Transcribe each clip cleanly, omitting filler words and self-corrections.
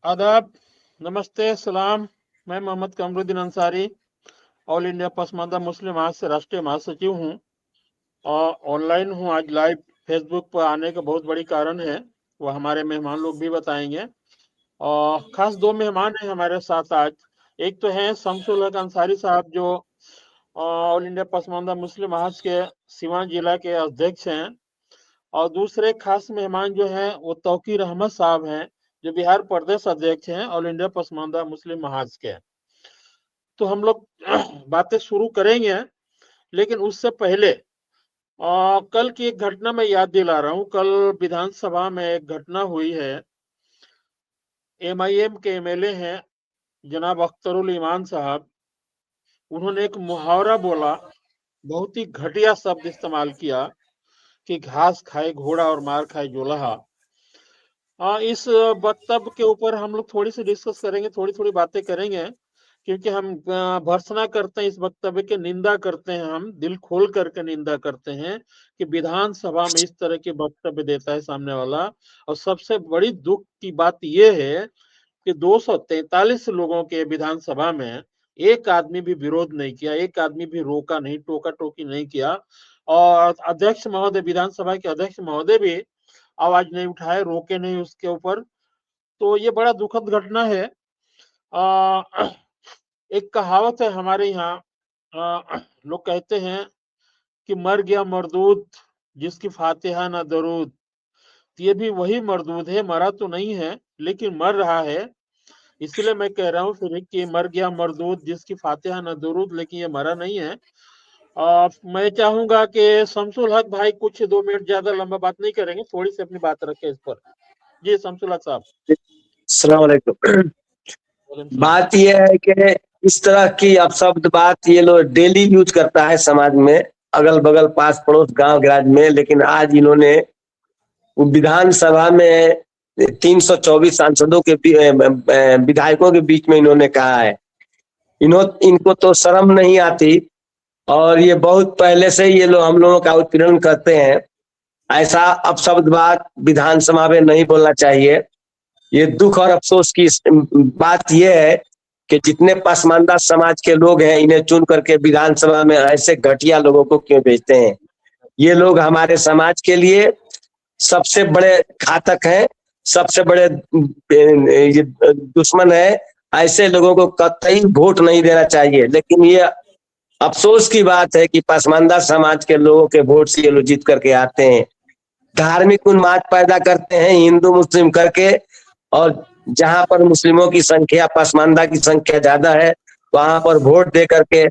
आदाब, नमस्ते, सलाम। मैं मोहम्मद कमरुद्दीन अंसारी, ऑल इंडिया पसमानदा मुस्लिम महाज से राष्ट्रीय महासचिव हूँ और ऑनलाइन हूँ आज लाइव। फेसबुक पर आने का बहुत बड़ी कारण है, वो हमारे मेहमान लोग भी बताएंगे। और खास दो मेहमान हैं हमारे साथ आज। एक तो हैं शमसुल हक अंसारी साहब, जो ऑल इंडिया पसमानदा मुस्लिम महाज के सिवान जिला के अध्यक्ष हैं। और दूसरे खास मेहमान जो हैं वो तौकीर अहमद साहब हैं, जो बिहार प्रदेश अध्यक्ष हैं ऑल इंडिया पसमानदा मुस्लिम महाज के। तो हम लोग बातें शुरू करेंगे, लेकिन उससे पहले कल की एक घटना मैं याद दिला रहा हूँ। कल विधानसभा में एक घटना हुई है। एमआईएम के एमएलए हैं जनाब अख्तरुल ईमान साहब, उन्होंने एक मुहावरा बोला, बहुत ही घटिया शब्द इस्तेमाल किया कि घास खाए घोड़ा और मार खाए जोलहा। इस वक्तव्य के ऊपर हम लोग थोड़ी सी डिस्कस करेंगे, थोड़ी थोड़ी बातें करेंगे, क्योंकि हम भर्त्सना करते हैं, इस वक्तव्य की निंदा करते हैं, हम दिल खोल करके निंदा करते हैं कि विधानसभा में इस तरह के वक्तव्य देता है सामने वाला। और सबसे बड़ी दुख की बात यह है कि 243 लोगों के विधानसभा में एक आदमी भी विरोध नहीं किया, एक आदमी भी रोका नहीं, टोका टोकी नहीं किया। और अध्यक्ष महोदय, विधानसभा के अध्यक्ष महोदय भी आवाज नहीं उठाए, रोके नहीं उसके ऊपर। तो ये बड़ा दुखद घटना है। एक कहावत है हमारे यहाँ, लोग कहते हैं कि मर गया मरदूद जिसकी फातिहा ना दरूद। तो ये भी वही मरदूद है, मरा तो नहीं है लेकिन मर रहा है। इसलिए मैं कह रहा हूँ फिर कि मर गया मरदूद जिसकी फातिहा ना दरूद, लेकिन ये मरा नहीं है। मैं चाहूंगा कि शमसुल हक भाई कुछ 2 मिनट, ज्यादा लंबा बात नहीं करेंगे, थोड़ी सी अपनी बात रखें इस पर। जी शमसुल हक साहब। अस्सलाम वालेकुम। वालेकुम सलाम। बात यह है कि इस तरह की अपशब्द बात ये लोग डेली यूज करता है समाज में, अगल बगल पास पड़ोस गांव गराज में। लेकिन आज इन्होंने विधानसभा में 324 सांसदों के विधायकों के बीच में इन्होंने कहा है। इनको तो शर्म नहीं आती, और ये बहुत पहले से ये लोग हम लोगों का उत्पीड़न करते हैं। ऐसा अपशब्द बात विधानसभा में नहीं बोलना चाहिए। ये दुख और अफसोस की बात यह है कि जितने पसमानदा समाज के लोग हैं, इन्हें चुन करके विधानसभा में ऐसे घटिया लोगों को क्यों भेजते हैं। ये लोग हमारे समाज के लिए सबसे बड़े घातक हैं, सबसे बड़े ये दुश्मन है। ऐसे लोगों को कतई वोट नहीं देना चाहिए। लेकिन ये अफसोस की बात है कि पसमानदा समाज के लोगों के वोट से ये लोग जीत करके आते हैं, धार्मिक उन्माद पैदा करते हैं हिंदू मुस्लिम करके। और जहां पर मुस्लिमों की संख्या, पसमानदा की संख्या ज्यादा है, वहां पर वोट दे करके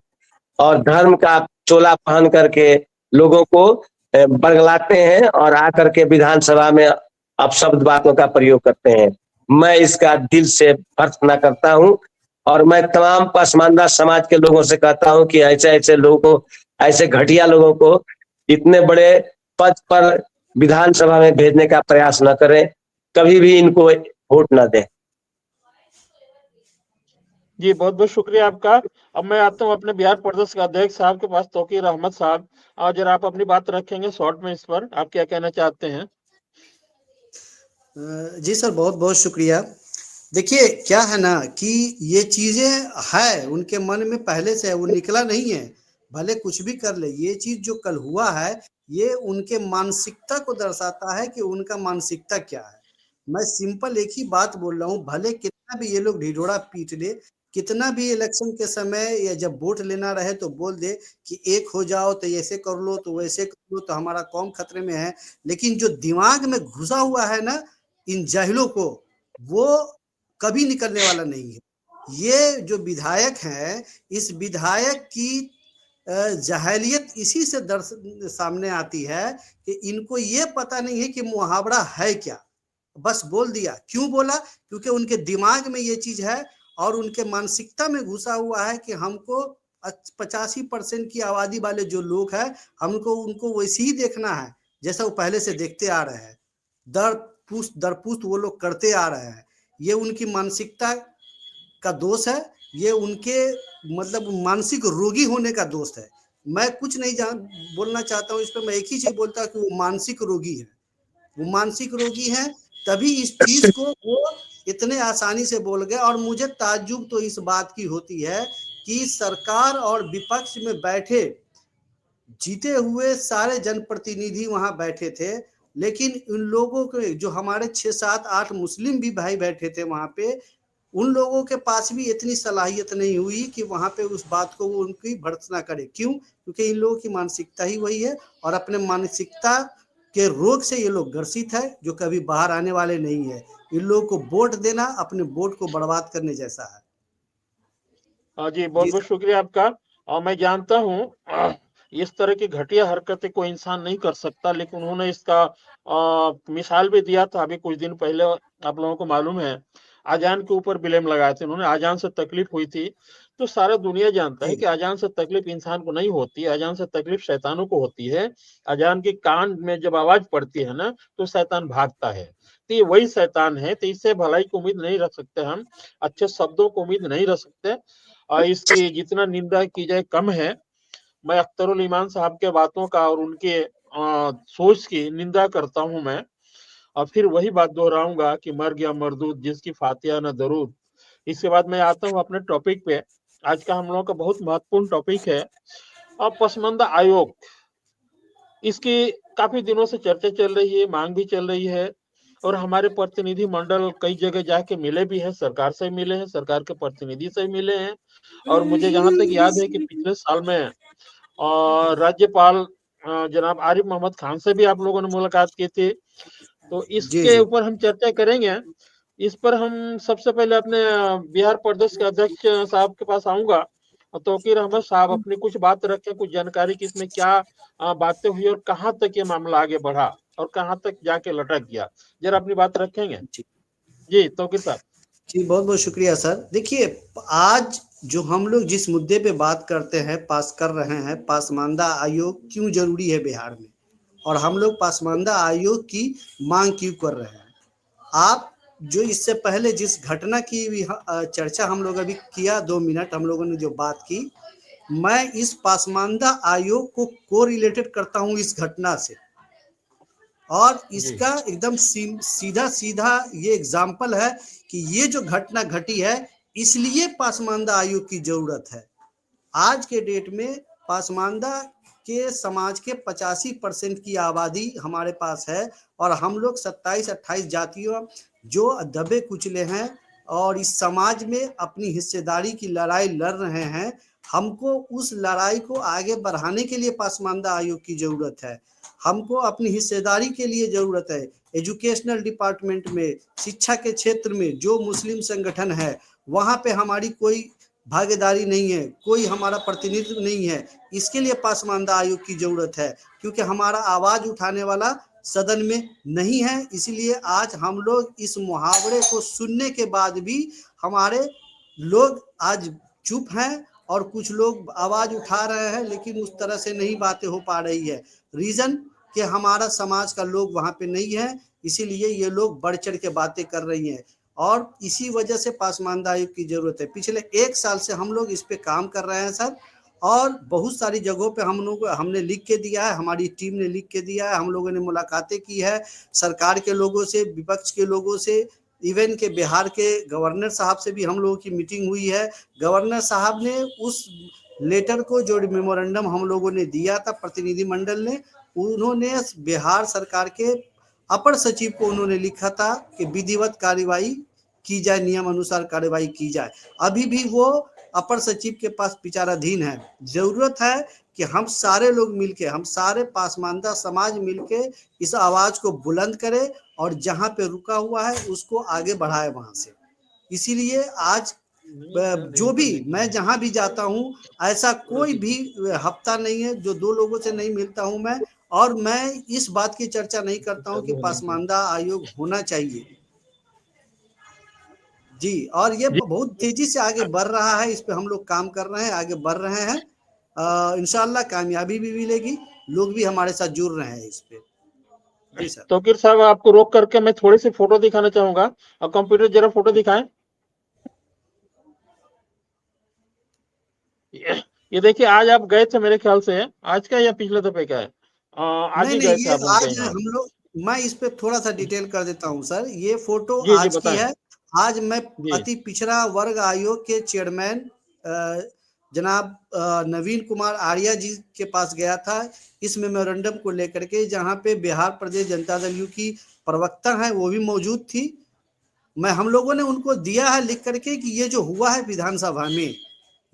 और धर्म का चोला पहन करके लोगों को बरगलाते हैं और आकर के विधानसभा में अपशब्द बातों का प्रयोग करते हैं। मैं इसका दिल से भर्त्सना करता हूं, और मैं तमाम पसमानदा समाज के लोगों से कहता हूं कि ऐसे ऐसे लोगों को, ऐसे घटिया लोगों को इतने बड़े पद पर विधानसभा में भेजने का प्रयास न करें, कभी भी इनको वोट न दें। जी बहुत बहुत शुक्रिया आपका। अब मैं आता हूँ अपने बिहार प्रदेश के अध्यक्ष साहब के पास, तौकीर अहमद साहब। और जरा आप अपनी बात रखेंगे शॉर्ट में, इस पर आप क्या कहना चाहते हैं। जी सर, बहुत बहुत शुक्रिया। देखिए क्या है ना कि ये चीजें है उनके मन में पहले से है, वो निकला नहीं है। भले कुछ भी कर ले, ये चीज जो कल हुआ है ये उनके मानसिकता को दर्शाता है कि उनका मानसिकता क्या है। मैं सिंपल एक ही बात बोल रहा हूँ, भले कितना भी ये लोग ढिढोरा पीट ले, कितना भी इलेक्शन के समय या जब वोट लेना रहे तो बोल दे कि एक हो जाओ, तो ऐसे कर लो, तो वैसे कर लो, तो हमारा कौम खतरे में है। लेकिन जो दिमाग में घुसा हुआ है ना इन जाहिलों को, वो कभी निकलने वाला नहीं है। ये जो विधायक हैं, इस विधायक की जाहिलियत इसी से सामने आती है कि इनको ये पता नहीं है कि मुहावरा है क्या, बस बोल दिया। क्यों बोला? क्योंकि उनके दिमाग में ये चीज है और उनके मानसिकता में घुसा हुआ है कि हमको 85% की आबादी वाले जो लोग हैं, हमको उनको वैसे ही देखना है जैसा वो पहले से देखते आ रहे हैं। दरपुस्त वो लोग करते आ रहे हैं। ये उनकी मानसिकता का दोष है, ये उनके मतलब मानसिक रोगी होने का दोष है। मैं कुछ नहीं बोलना चाहता हूँ इस पर, मैं एक ही चीज बोलता हूँ कि वो मानसिक रोगी है। वो मानसिक रोगी है, तभी इस चीज को वो इतने आसानी से बोल गए। और मुझे ताज्जुब तो इस बात की होती है कि सरकार और विपक्ष में बैठे जीते हुए सारे जनप्रतिनिधि वहां बैठे थे, लेकिन इन लोगों के जो हमारे 6 7 8 मुस्लिम भी भाई बैठे थे वहां पे, उन लोगों के पास भी इतनी सलाहियत नहीं हुई कि वहां पे उस बात को वो उनकी भर्त्सना करे। क्यों? क्योंकि इन लोगों की मानसिकता ही वही है, और अपने मानसिकता के रोग से ये लोग ग्रसित है, जो कभी बाहर आने वाले नहीं है। इन लोगों को वोट देना अपने वोट को बर्बाद करने जैसा है। जी, बहुत जी बहुत सर। शुक्रिया आपका। और मैं जानता हूँ इस तरह की घटिया हरकतें कोई इंसान नहीं कर सकता, लेकिन उन्होंने इसका मिसाल भी दिया था अभी कुछ दिन पहले। आप लोगों को मालूम है, अजान के ऊपर ब्लेम लगाए थे उन्होंने। अजान से तकलीफ हुई थी, तो सारा दुनिया जानता है जी कि अजान से तकलीफ इंसान को नहीं होती है, अजान से तकलीफ शैतानों को होती है। अजान के कान में जब आवाज पड़ती है ना, तो शैतान भागता है। तो ये वही शैतान है, तो इससे भलाई की उम्मीद नहीं रख सकते हम, अच्छे शब्दों की उम्मीद नहीं रख सकते। और इसकी जितना निंदा की जाए कम है। मैं अख्तरुल ईमान साहब के बातों का और उनके सोच की निंदा करता हूं मैं। और फिर वही बात दोहराऊंगा कि मर गया मरदूद जिसकी फातिहा न दरूद। इसके बाद मैं आता हूं अपने टॉपिक पे। आज का हम लोगों का बहुत महत्वपूर्ण टॉपिक है और पसमानदा आयोग। इसकी काफी दिनों से चर्चा चल रही है, मांग भी चल रही है, और हमारे प्रतिनिधि मंडल कई जगह जाके मिले भी हैं, सरकार से मिले हैं, सरकार के प्रतिनिधि से मिले हैं। और मुझे जहां तक याद है कि पिछले साल में और राज्यपाल जनाब आरिफ मोहम्मद खान से भी आप लोगों ने मुलाकात की थी। तो जी इसके जी ऊपर हम चर्चा करेंगे। इस पर हम सबसे पहले अपने बिहार प्रदेश के अध्यक्ष साहब के पास आऊंगा। और तौकीर अहमद साहब अपनी कुछ बात रखें, कुछ जानकारी कि इसमें क्या बातें हुई और कहाँ तक ये मामला आगे बढ़ा और कहाँ तक जाके लटक गया। जरा अपनी बात रखेंगे। जी जी तौकीर साहब। जी, बहुत बहुत शुक्रिया सर। देखिए, आज जो हम लोग जिस मुद्दे पे बात करते हैं, पास कर रहे हैं, पासमानदा आयोग क्यों जरूरी है बिहार में, और हम लोग पासमानदा आयोग की मांग क्यों कर रहे हैं। आप जो इससे पहले जिस घटना की भी चर्चा हम लोग अभी किया, 2 मिनट हम लोगों ने जो बात की, मैं इस पासमानदा आयोग को कोरिलेटेड करता हूं इस घटना से। और जी इसका एकदम सीधा सीधा ये एग्जाम्पल है कि ये जो घटना घटी है, इसलिए पासमानदा आयोग की जरूरत है। आज के डेट में पासमानदा के समाज के 85% की आबादी हमारे पास है, और हम लोग 27 28 जातियों जो दबे कुचले हैं और इस समाज में अपनी हिस्सेदारी की लड़ाई लड़ रहे हैं। हमको उस लड़ाई को आगे बढ़ाने के लिए पासमानदा आयोग की जरूरत है। हमको अपनी हिस्सेदारी के लिए जरूरत है। एजुकेशनल डिपार्टमेंट में, शिक्षा के क्षेत्र में जो मुस्लिम संगठन है, वहाँ पे हमारी कोई भागीदारी नहीं है, कोई हमारा प्रतिनिधित्व नहीं है। इसके लिए पासमानदा आयोग की जरूरत है, क्योंकि हमारा आवाज उठाने वाला सदन में नहीं है। इसलिए आज हम लोग इस मुहावरे को सुनने के बाद भी हमारे लोग आज चुप हैं, और कुछ लोग आवाज उठा रहे हैं, लेकिन उस तरह से नहीं बातें हो पा रही है। रीजन कि हमारा समाज का लोग वहां पे नहीं है, इसीलिए ये लोग बढ़ चढ़ के बातें कर रही हैं, और इसी वजह से पासमानदा आयोग की जरूरत है। पिछले 1 साल से हम लोग इस पे काम कर रहे हैं सर, और बहुत सारी जगहों पे हमने लिख के दिया है, हमारी टीम ने लिख के दिया है, हम लोगों ने मुलाकातें की है सरकार के लोगों से, विपक्ष के लोगों से, इवन के बिहार के गवर्नर साहब से भी हम लोगों की मीटिंग हुई है। गवर्नर साहब ने उस लेटर को, जो मेमोरेंडम हम लोगों ने दिया था प्रतिनिधिमंडल ने, उन्होंने बिहार सरकार के अपर सचिव को उन्होंने लिखा था कि विधिवत कार्यवाही की जाए, नियम अनुसार कार्यवाही की जाए। अभी भी वो अपर सचिव के पास विचाराधीन है। जरूरत है कि हम सारे लोग मिलके, हम सारे पासमानदा समाज मिलके इस आवाज को बुलंद करें, और जहां पे रुका हुआ है उसको आगे बढ़ाए वहां से। इसीलिए आज जो भी मैं जहां भी जाता हूं, ऐसा कोई भी हफ्ता नहीं है जो 2 लोगों से नहीं मिलता हूं मैं, और मैं इस बात की चर्चा नहीं करता हूं कि पासमानदा आयोग होना चाहिए। जी, और ये जी बहुत तेजी से आगे बढ़ रहा है, इस पे हम लोग काम कर रहे हैं, आगे बढ़ रहे हैं। इंशाल्लाह कामयाबी भी मिलेगी, लोग भी हमारे साथ जुड़ रहे हैं इस पे। जी सर। तौकीर साहब, आपको रोक करके मैं थोड़ी सी फोटो दिखाना चाहूंगा। और कंप्यूटर जरा फोटो दिखाएं। ये देखिए, आज आप गए थे मेरे ख्याल से, आज का या पिछले दफे का है? आज नहीं ही नहीं, गए थे ये आप उनके आज यहाँ। हम लोग, मैं इस पे थोड़ा सा डिटेल कर देता हूँ सर। ये फोटो जी जी आज की बताएं। है। आज मैं जी अति पिछड़ा वर्ग आयोग के चेयरमैन जनाब नवीन कुमार आर्या जी के पास गया था इस मेमोरेंडम को लेकर के, जहां पे बिहार प्रदेश जनता दल यू की प्रवक्ता है वो भी मौजूद थी। मैं हम लोगों ने उनको दिया है लिख करके कि ये जो हुआ है विधानसभा में,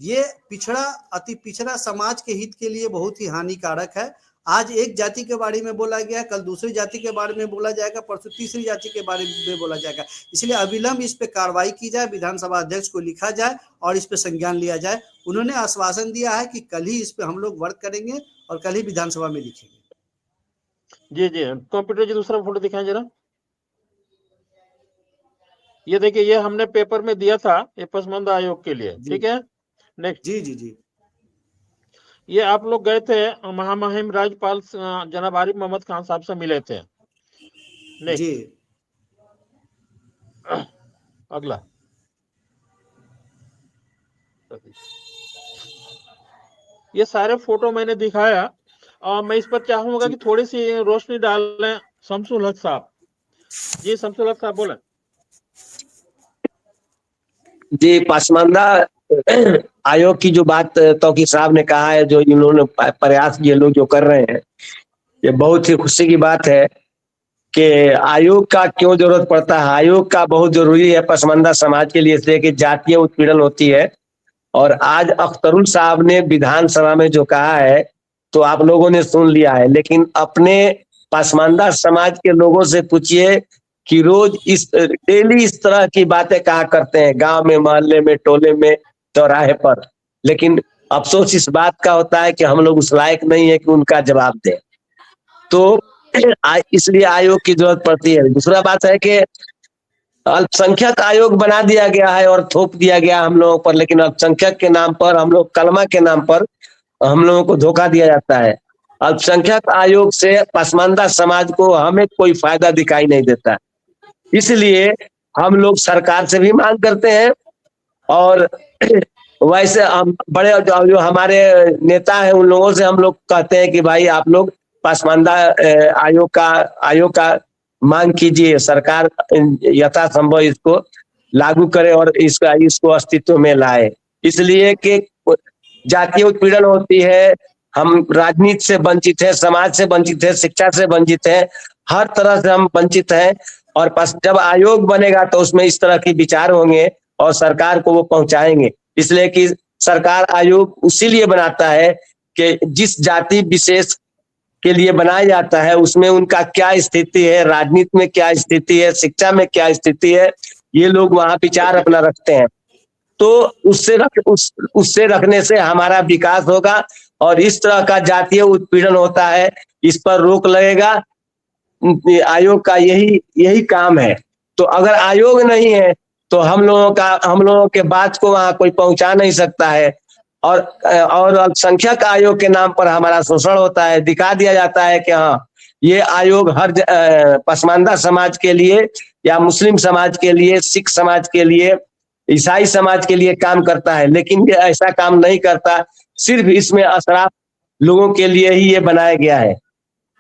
ये पिछड़ा अति पिछड़ा समाज के हित के लिए बहुत ही हानिकारक है। आज एक जाति के बारे में बोला गया, कल दूसरी जाति के बारे में बोला जाएगा, परसों तीसरी जाति के बारे में बोला जाएगा। इसलिए अविलंब इस पे कार्रवाई की जाए, विधानसभा अध्यक्ष को लिखा जाए और इस पे संज्ञान लिया जाए। उन्होंने आश्वासन दिया है कि कल ही इस पे हम लोग वर्क करेंगे और कल ही विधानसभा में लिखेंगे। जी जी, कंप्यूटर जी दूसरा फोटो दिखाएं जरा। ये देखिए, ये हमने पेपर में दिया था, ये पसमानदा आयोग के लिए, ठीक है। नेक्स्ट, जी जी जी ये आप लोग गए थे महामहिम राज्यपाल जनाब आरिफ मोहम्मद खान साहब से मिले थे। जी नेक्स्ट, अगला। ये सारे फोटो मैंने दिखाया और मैं इस पर चाहूंगा कि थोड़ी सी रोशनी डाल लें शमसुल हक साहब। जी शमसुल हक साहब बोले। जी, पसमानदा आयोग की जो बात तौकीर साहब ने कहा है, जो इन्होंने प्रयास ये लोग जो कर रहे हैं, ये बहुत ही खुशी की बात है कि आयोग का क्यों जरूरत पड़ता है। आयोग का बहुत जरूरी है पसमानदा समाज के लिए, इसलिए कि जातीय उत्पीड़न होती है। और आज अख्तरुल साहब ने विधानसभा में जो कहा है तो आप लोगों ने सुन लिया है, लेकिन अपने पसमानदा समाज के लोगों से पूछिए कि रोज डेली इस तरह की बातें कहा करते हैं, गांव में, मोहल्ले में, टोले में, चौराहे पर। लेकिन अफसोस इस बात का होता है कि हम लोग उस लायक नहीं है कि उनका जवाब दें। तो इसलिए आयोग की जरूरत पड़ती है। दूसरा बात है कि अल्पसंख्यक आयोग बना दिया गया है और थोप दिया गया हम लोगों पर, लेकिन अल्पसंख्यक के नाम पर, हम लोग कलमा के नाम पर हम लोगों को धोखा दिया जाता है। अल्पसंख्यक आयोग से पसमानदा समाज को हमें कोई फायदा दिखाई नहीं देता। इसलिए हम लोग सरकार से भी मांग करते हैं और वैसे हम बड़े जो हमारे नेता हैं उन लोगों से हम लोग कहते हैं कि भाई आप लोग पसमानदा आयोग का मांग कीजिए, सरकार यथासंभव इसको लागू करे और इसको अस्तित्व में लाए। इसलिए कि जातीय उत्पीड़न होती है, हम राजनीति से वंचित है, समाज से वंचित है, शिक्षा से वंचित है, हर तरह से हम वंचित हैं। और जब आयोग बनेगा तो उसमें इस तरह के विचार होंगे और सरकार को वो पहुंचाएंगे। इसलिए कि सरकार आयोग इसीलिए बनाता है कि जिस जाति विशेष के लिए बनाया जाता है उसमें उनका क्या स्थिति है, राजनीति में क्या स्थिति है, शिक्षा में क्या स्थिति है, ये लोग वहां विचार अपना रखते हैं। तो उससे रखने से हमारा विकास होगा और इस तरह का जातीय उत्पीड़न होता है, इस पर रोक लगेगा। आयोग का यही काम है। तो अगर आयोग नहीं है तो हम लोगों के बात को वहां कोई पहुंचा नहीं सकता है। और अल्पसंख्यक आयोग के नाम पर हमारा शोषण होता है, दिखा दिया जाता है कि हाँ ये आयोग हर पसमानदा समाज के लिए या मुस्लिम समाज के लिए, सिख समाज के लिए, ईसाई समाज के लिए काम करता है, लेकिन ये ऐसा काम नहीं करता। सिर्फ इसमें अशराफ लोगों के लिए ही ये बनाया गया है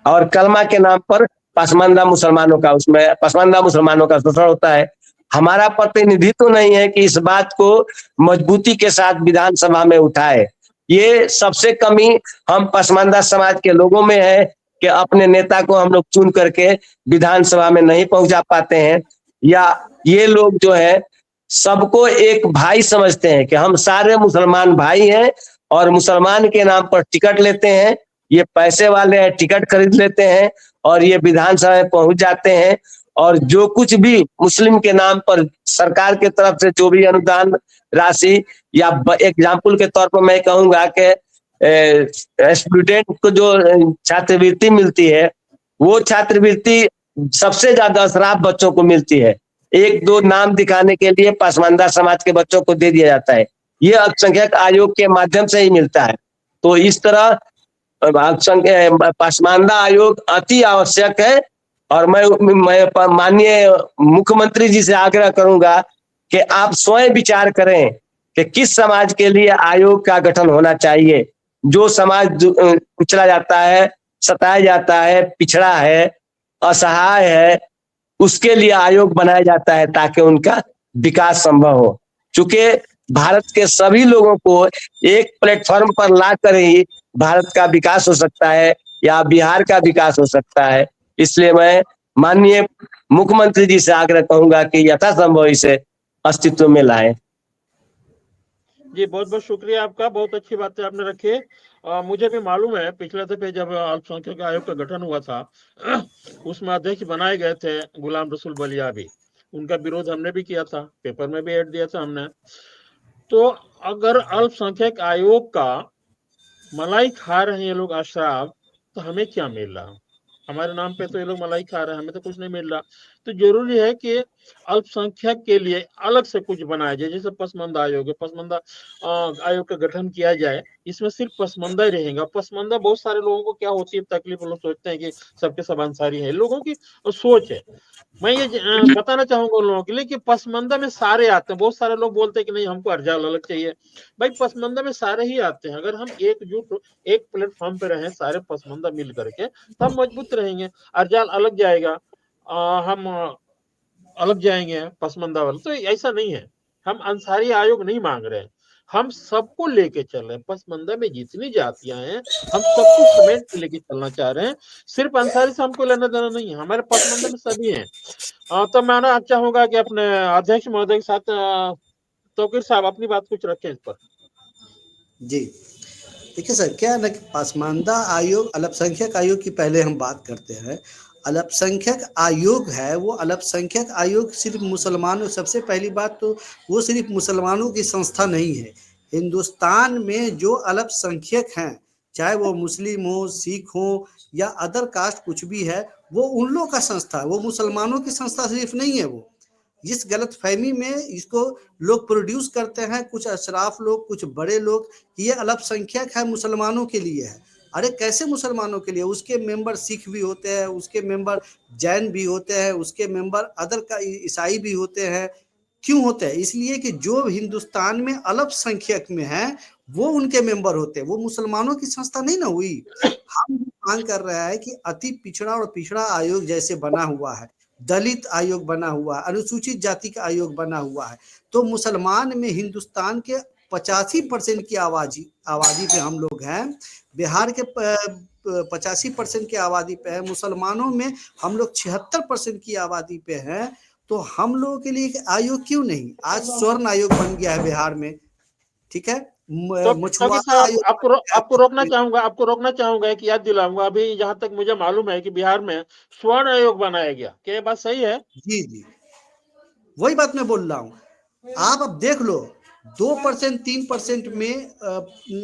और कलमा के नाम पर पसमानदा मुसलमानों का शोषण होता है। हमारा प्रतिनिधित्व नहीं है कि इस बात को मजबूती के साथ विधानसभा में उठाए। ये सबसे कमी हम पसमानदा समाज के लोगों में है कि अपने नेता को हम लोग चुन करके विधानसभा में नहीं पहुंचा पाते हैं, या ये लोग जो है सबको एक भाई समझते हैं कि हम सारे मुसलमान भाई हैं और मुसलमान के नाम पर टिकट लेते हैं। ये पैसे वाले हैं, टिकट खरीद लेते हैं और ये विधानसभा में पहुंच जाते हैं और जो कुछ भी मुस्लिम के नाम पर सरकार के तरफ से जो भी अनुदान राशि, या एग्जाम्पल के तौर पर मैं कहूंगा कि स्टूडेंट को जो छात्रवृत्ति मिलती है वो छात्रवृत्ति सबसे ज्यादा अशराफ बच्चों को मिलती है। एक दो नाम दिखाने के लिए पसमानदा समाज के बच्चों को दे दिया जाता है, ये अल्पसंख्यक आयोग के माध्यम से ही मिलता है। तो इस तरह पसमानदा आयोग अति आवश्यक है और मैं माननीय मुख्यमंत्री जी से आग्रह करूंगा कि आप स्वयं विचार करें कि किस समाज के लिए आयोग का गठन होना चाहिए। जो समाज कुचला जाता है, सताया जाता है, पिछड़ा है, असहाय है, उसके लिए आयोग बनाया जाता है ताकि उनका विकास संभव हो। चूंकि भारत के सभी लोगों को एक प्लेटफॉर्म पर लाकर ही भारत का विकास हो सकता है या बिहार का विकास हो सकता है। इसलिए मैं माननीय मुख्यमंत्री जी से आग्रह करूंगा कि यथासंभव इसे अस्तित्व में लाएं। जी, बहुत बहुत शुक्रिया आपका, बहुत अच्छी बातें आपने रखी। मुझे भी मालूम है पिछले दफे जब अल्पसंख्यक आयोग का गठन हुआ था उसमें अध्यक्ष बनाए गए थे गुलाम रसूल बलिया भी, उनका विरोध हमने भी किया था, पेपर में भी ऐड दिया था हमने। तो अगर अल्पसंख्यक आयोग का मलाई खा रहे हैं ये लोग अशराफ, तो हमें क्या मिल रहा? हमारे नाम पे तो ये लोग मलाई खा रहे हैं, हमें तो कुछ नहीं मिल रहा। तो जरूरी है कि अल्पसंख्यक के लिए अलग से कुछ बनाया जाए, जैसे पसमानदा आयोग है, पसमानदा आयोग का गठन किया जाए। इसमें सिर्फ पसमानदा ही रहेगा। पसमानदा बहुत सारे लोगों को क्या होती है तकलीफ, लोग सोचते हैं कि सबके सब अंसारी है, लोगों की सोच है। मैं ये बताना चाहूंगा उन लोगों के लिए कि पसमानदा में सारे आते हैं। बहुत सारे लोग बोलते हैं कि नहीं हमको अर्जाल अलग चाहिए। भाई पसमानदा में सारे ही आते हैं। अगर हम एकजुट एक प्लेटफॉर्म पे रहें सारे पसमानदा मिल करके, तब मजबूत रहेंगे। अर्जाल अलग जाएगा, हम अलग जाएंगे पसमानदा वाले, तो ऐसा नहीं है। हम अंसारी आयोग नहीं मांग रहे हैं, हम सबको लेके चल रहे हैं। पसमानदा में जितनी जातियां हैं हम सबको समेट के लेके चलना चाह रहे हैं। सिर्फ अंसारी से हमको लेना देना नहीं है, हमारे पसमानदा में सभी हैं। तो मैं ना चाहूंगा कि अपने अध्यक्ष महोदय के साथ तौकीर साहब अपनी बात कुछ रखें इस पर। जी, देखिए सर, क्या है ना कि पसमानदा आयोग, अल्पसंख्यक आयोग की पहले हम बात करते हैं। अल्पसंख्यक आयोग है, वो अल्पसंख्यक आयोग सिर्फ मुसलमानों, सबसे पहली बात तो वो सिर्फ मुसलमानों की संस्था नहीं है। हिंदुस्तान में जो अल्पसंख्यक हैं, चाहे वो मुस्लिम हो, सिख हो या अदर कास्ट कुछ भी है, वो उन लोग का संस्था है। वो मुसलमानों की संस्था सिर्फ नहीं है। वो इस गलतफहमी में इसको लोग प्रोड्यूस करते हैं, कुछ अशराफ लोग, कुछ बड़े लोग, ये अल्पसंख्यक है, मुसलमानों के लिए है। अरे कैसे मुसलमानों के लिए? उसके मेंबर सिख भी होते हैं, उसके मेंबर जैन भी होते हैं, उसके मेंबर अदर का ईसाई भी होते हैं। क्यों होते हैं? इसलिए कि जो हिंदुस्तान में अल्पसंख्यक में है वो उनके मेंबर होते हैं। वो मुसलमानों की संस्था नहीं ना हुई। हम मांग कर रहे हैं कि अति पिछड़ा और पिछड़ा आयोग जैसे बना हुआ है, दलित आयोग बना हुआ है, अनुसूचित जाति का आयोग बना हुआ है, तो मुसलमान में हिंदुस्तान के 85% की आबादी आबादी पे हम लोग हैं। बिहार के 85% की आबादी पे है। मुसलमानों में हम लोग 76% की आबादी पे हैं। तो हम लोगों के लिए एक आयोग क्यों नहीं? आज स्वर्ण आयोग बन गया है बिहार में, ठीक है। तो किसान मछुआरा आयोग बन गया है आपको रोकना चाहूंगा, एक याद दिलाऊंगा। अभी जहां तक मुझे मालूम है कि बिहार में स्वर्ण आयोग बनाया गया, क्या ये बात सही है? जी जी, वही बात मैं बोल रहा हूँ। आप अब देख लो, 2% 3% में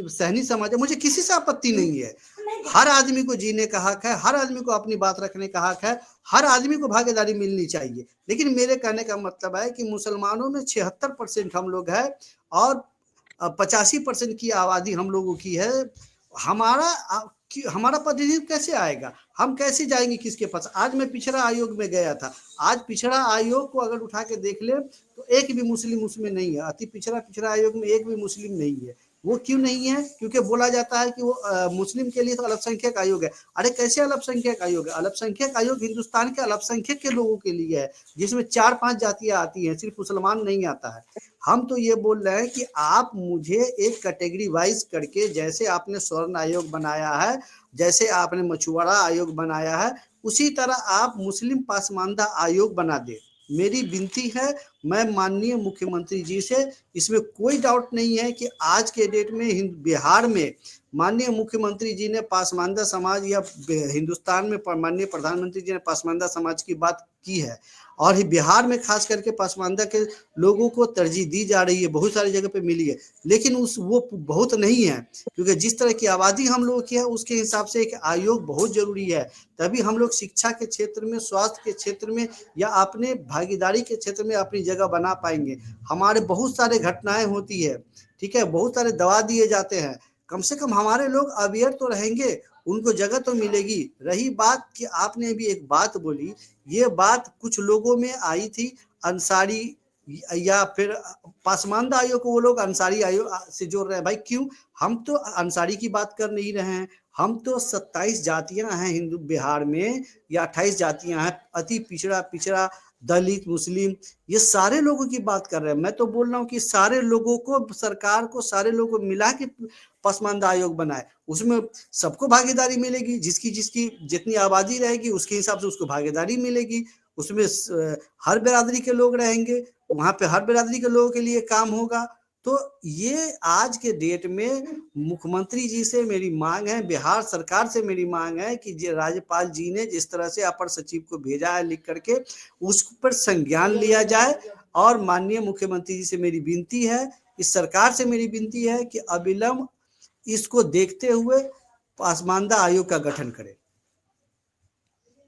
सहनी समाज है। मुझे किसी से आपत्ति नहीं है। हर आदमी को जीने का हक है, हर आदमी को अपनी बात रखने का हक है, हर आदमी को भागीदारी मिलनी चाहिए। लेकिन मेरे कहने का मतलब है कि मुसलमानों में 76% हम लोग हैं और 85% की आबादी हम लोगों की है। हमारा हमारा प्रतिनिधित्व कैसे आएगा? हम कैसे जाएंगे किसके पास? आज मैं पिछड़ा आयोग में गया था। आज पिछड़ा आयोग को अगर उठा के देख ले तो एक भी मुस्लिम उसमें नहीं है। अति पिछड़ा पिछड़ा आयोग में एक भी मुस्लिम नहीं है। वो क्यों नहीं है? क्योंकि बोला जाता है कि वो मुस्लिम के लिए तो अल्पसंख्यक आयोग है। अरे कैसे अल्पसंख्यक आयोग है? अल्पसंख्यक आयोग हिंदुस्तान के अल्पसंख्यक के लोगों के लिए है, जिसमें 4-5 जातियां आती हैं, सिर्फ मुसलमान नहीं आता है। हम तो ये बोल रहे हैं कि आप मुझे एक कैटेगरी वाइज करके, जैसे आपने स्वर्ण आयोग बनाया है, जैसे आपने मछुआरा आयोग बनाया है, उसी तरह आप मुस्लिम पासमानदा आयोग बना दे। मेरी विनती है, मैं माननीय मुख्यमंत्री जी से, इसमें कोई डाउट नहीं है कि आज के डेट में बिहार में माननीय मुख्यमंत्री जी ने पासमानदा समाज या हिंदुस्तान में माननीय प्रधानमंत्री जी ने पासमानदा समाज की बात की है। और बिहार में खास करके पासमानदा के लोगों को तरजीह दी जा रही है, बहुत सारी जगह पे मिली है, लेकिन उस वो बहुत नहीं है। क्योंकि जिस तरह की आबादी हम लोगों की है उसके हिसाब से एक आयोग बहुत जरूरी है। तभी हम लोग शिक्षा के क्षेत्र में, स्वास्थ्य के क्षेत्र में या अपने भागीदारी के क्षेत्र में अपनी जगह बना पाएंगे। हमारे बहुत सारे घटनाएं होती है, ठीक है, बहुत सारे दवा दिए जाते हैं। कम से कम हमारे लोग अवेयर तो रहेंगे, उनको जगह तो मिलेगी। रही बात कि आपने भी एक बात बोली, ये बात कुछ लोगों में आई थी, अंसारी या फिर पासमानदा आयोग को वो लोग अंसारी आयोग से जोड़ रहे हैं। भाई क्यों? हम तो अंसारी की बात कर नहीं रहे हैं। हम तो 27 जातियां हैं हिंदू बिहार में, या 28 जातियां हैं। अति पिछड़ा पिछड़ा दलित, मुस्लिम, ये सारे लोगों की बात कर रहे हैं। मैं तो बोल रहा हूँ कि सारे लोगों को, सरकार को सारे लोगों को मिला के पसमानदा आयोग बनाए, उसमें सबको भागीदारी मिलेगी, जिसकी जिसकी जितनी आबादी रहेगी उसके हिसाब से उसको भागीदारी मिलेगी, उसमें हर बिरादरी के लोग रहेंगे, वहां पे हर बिरादरी के लोगों के लिए काम होगा। तो ये आज के डेट में मुख्यमंत्री जी से मेरी मांग है, बिहार सरकार से मेरी मांग है कि राज्यपाल जी ने जिस तरह से अपर सचिव को भेजा है लिख करके, उस पर संज्ञान लिया जाए। और माननीय मुख्यमंत्री जी से मेरी विनती है, इस सरकार से मेरी विनती है कि अविलंब इसको देखते हुए पसमानदा आयोग का गठन करें।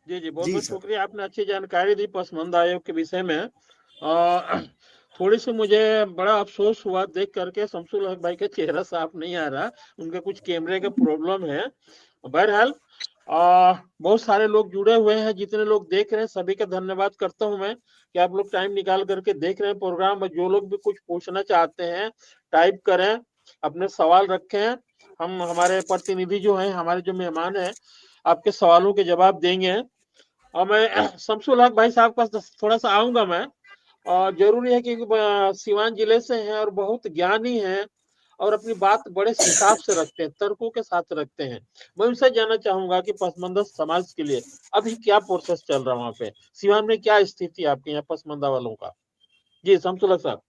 जी जी, बहुत जी बहुत सर। शुक्रिया, आपने अच्छी जानकारी दी पसमानदा आयोग के विषय में। थोड़ी सी मुझे बड़ा अफसोस हुआ देख करके, शमसुल हक भाई का चेहरा साफ नहीं आ रहा, उनके कुछ कैमरे का प्रॉब्लम है। बहरहाल बहुत सारे लोग जुड़े हुए हैं, जितने लोग देख रहे हैं सभी का धन्यवाद करता हूं मैं कि आप लोग टाइम निकाल करके देख रहे हैं प्रोग्राम। जो लोग भी कुछ पूछना चाहते हैं टाइप करें, अपने सवाल रखें, हम हमारे प्रतिनिधि जो हैं, हमारे जो मेहमान हैं, आपके सवालों के जवाब देंगे। और मैं शमसुल हक भाई साहब के पास थोड़ा सा आऊंगा मैं। और जरूरी है कि सिवान जिले से हैं और बहुत ज्ञानी हैं और अपनी बात बड़े हिसाब से रखते हैं, तर्कों के साथ रखते हैं। मैं उनसे जानना चाहूंगा कि पसमानदा समाज के लिए अभी क्या प्रोसेस चल रहा है वहां पे, सिवान में क्या स्थिति है आपके यहाँ पसमानदा वालों का। जी शमसुल हक साहब।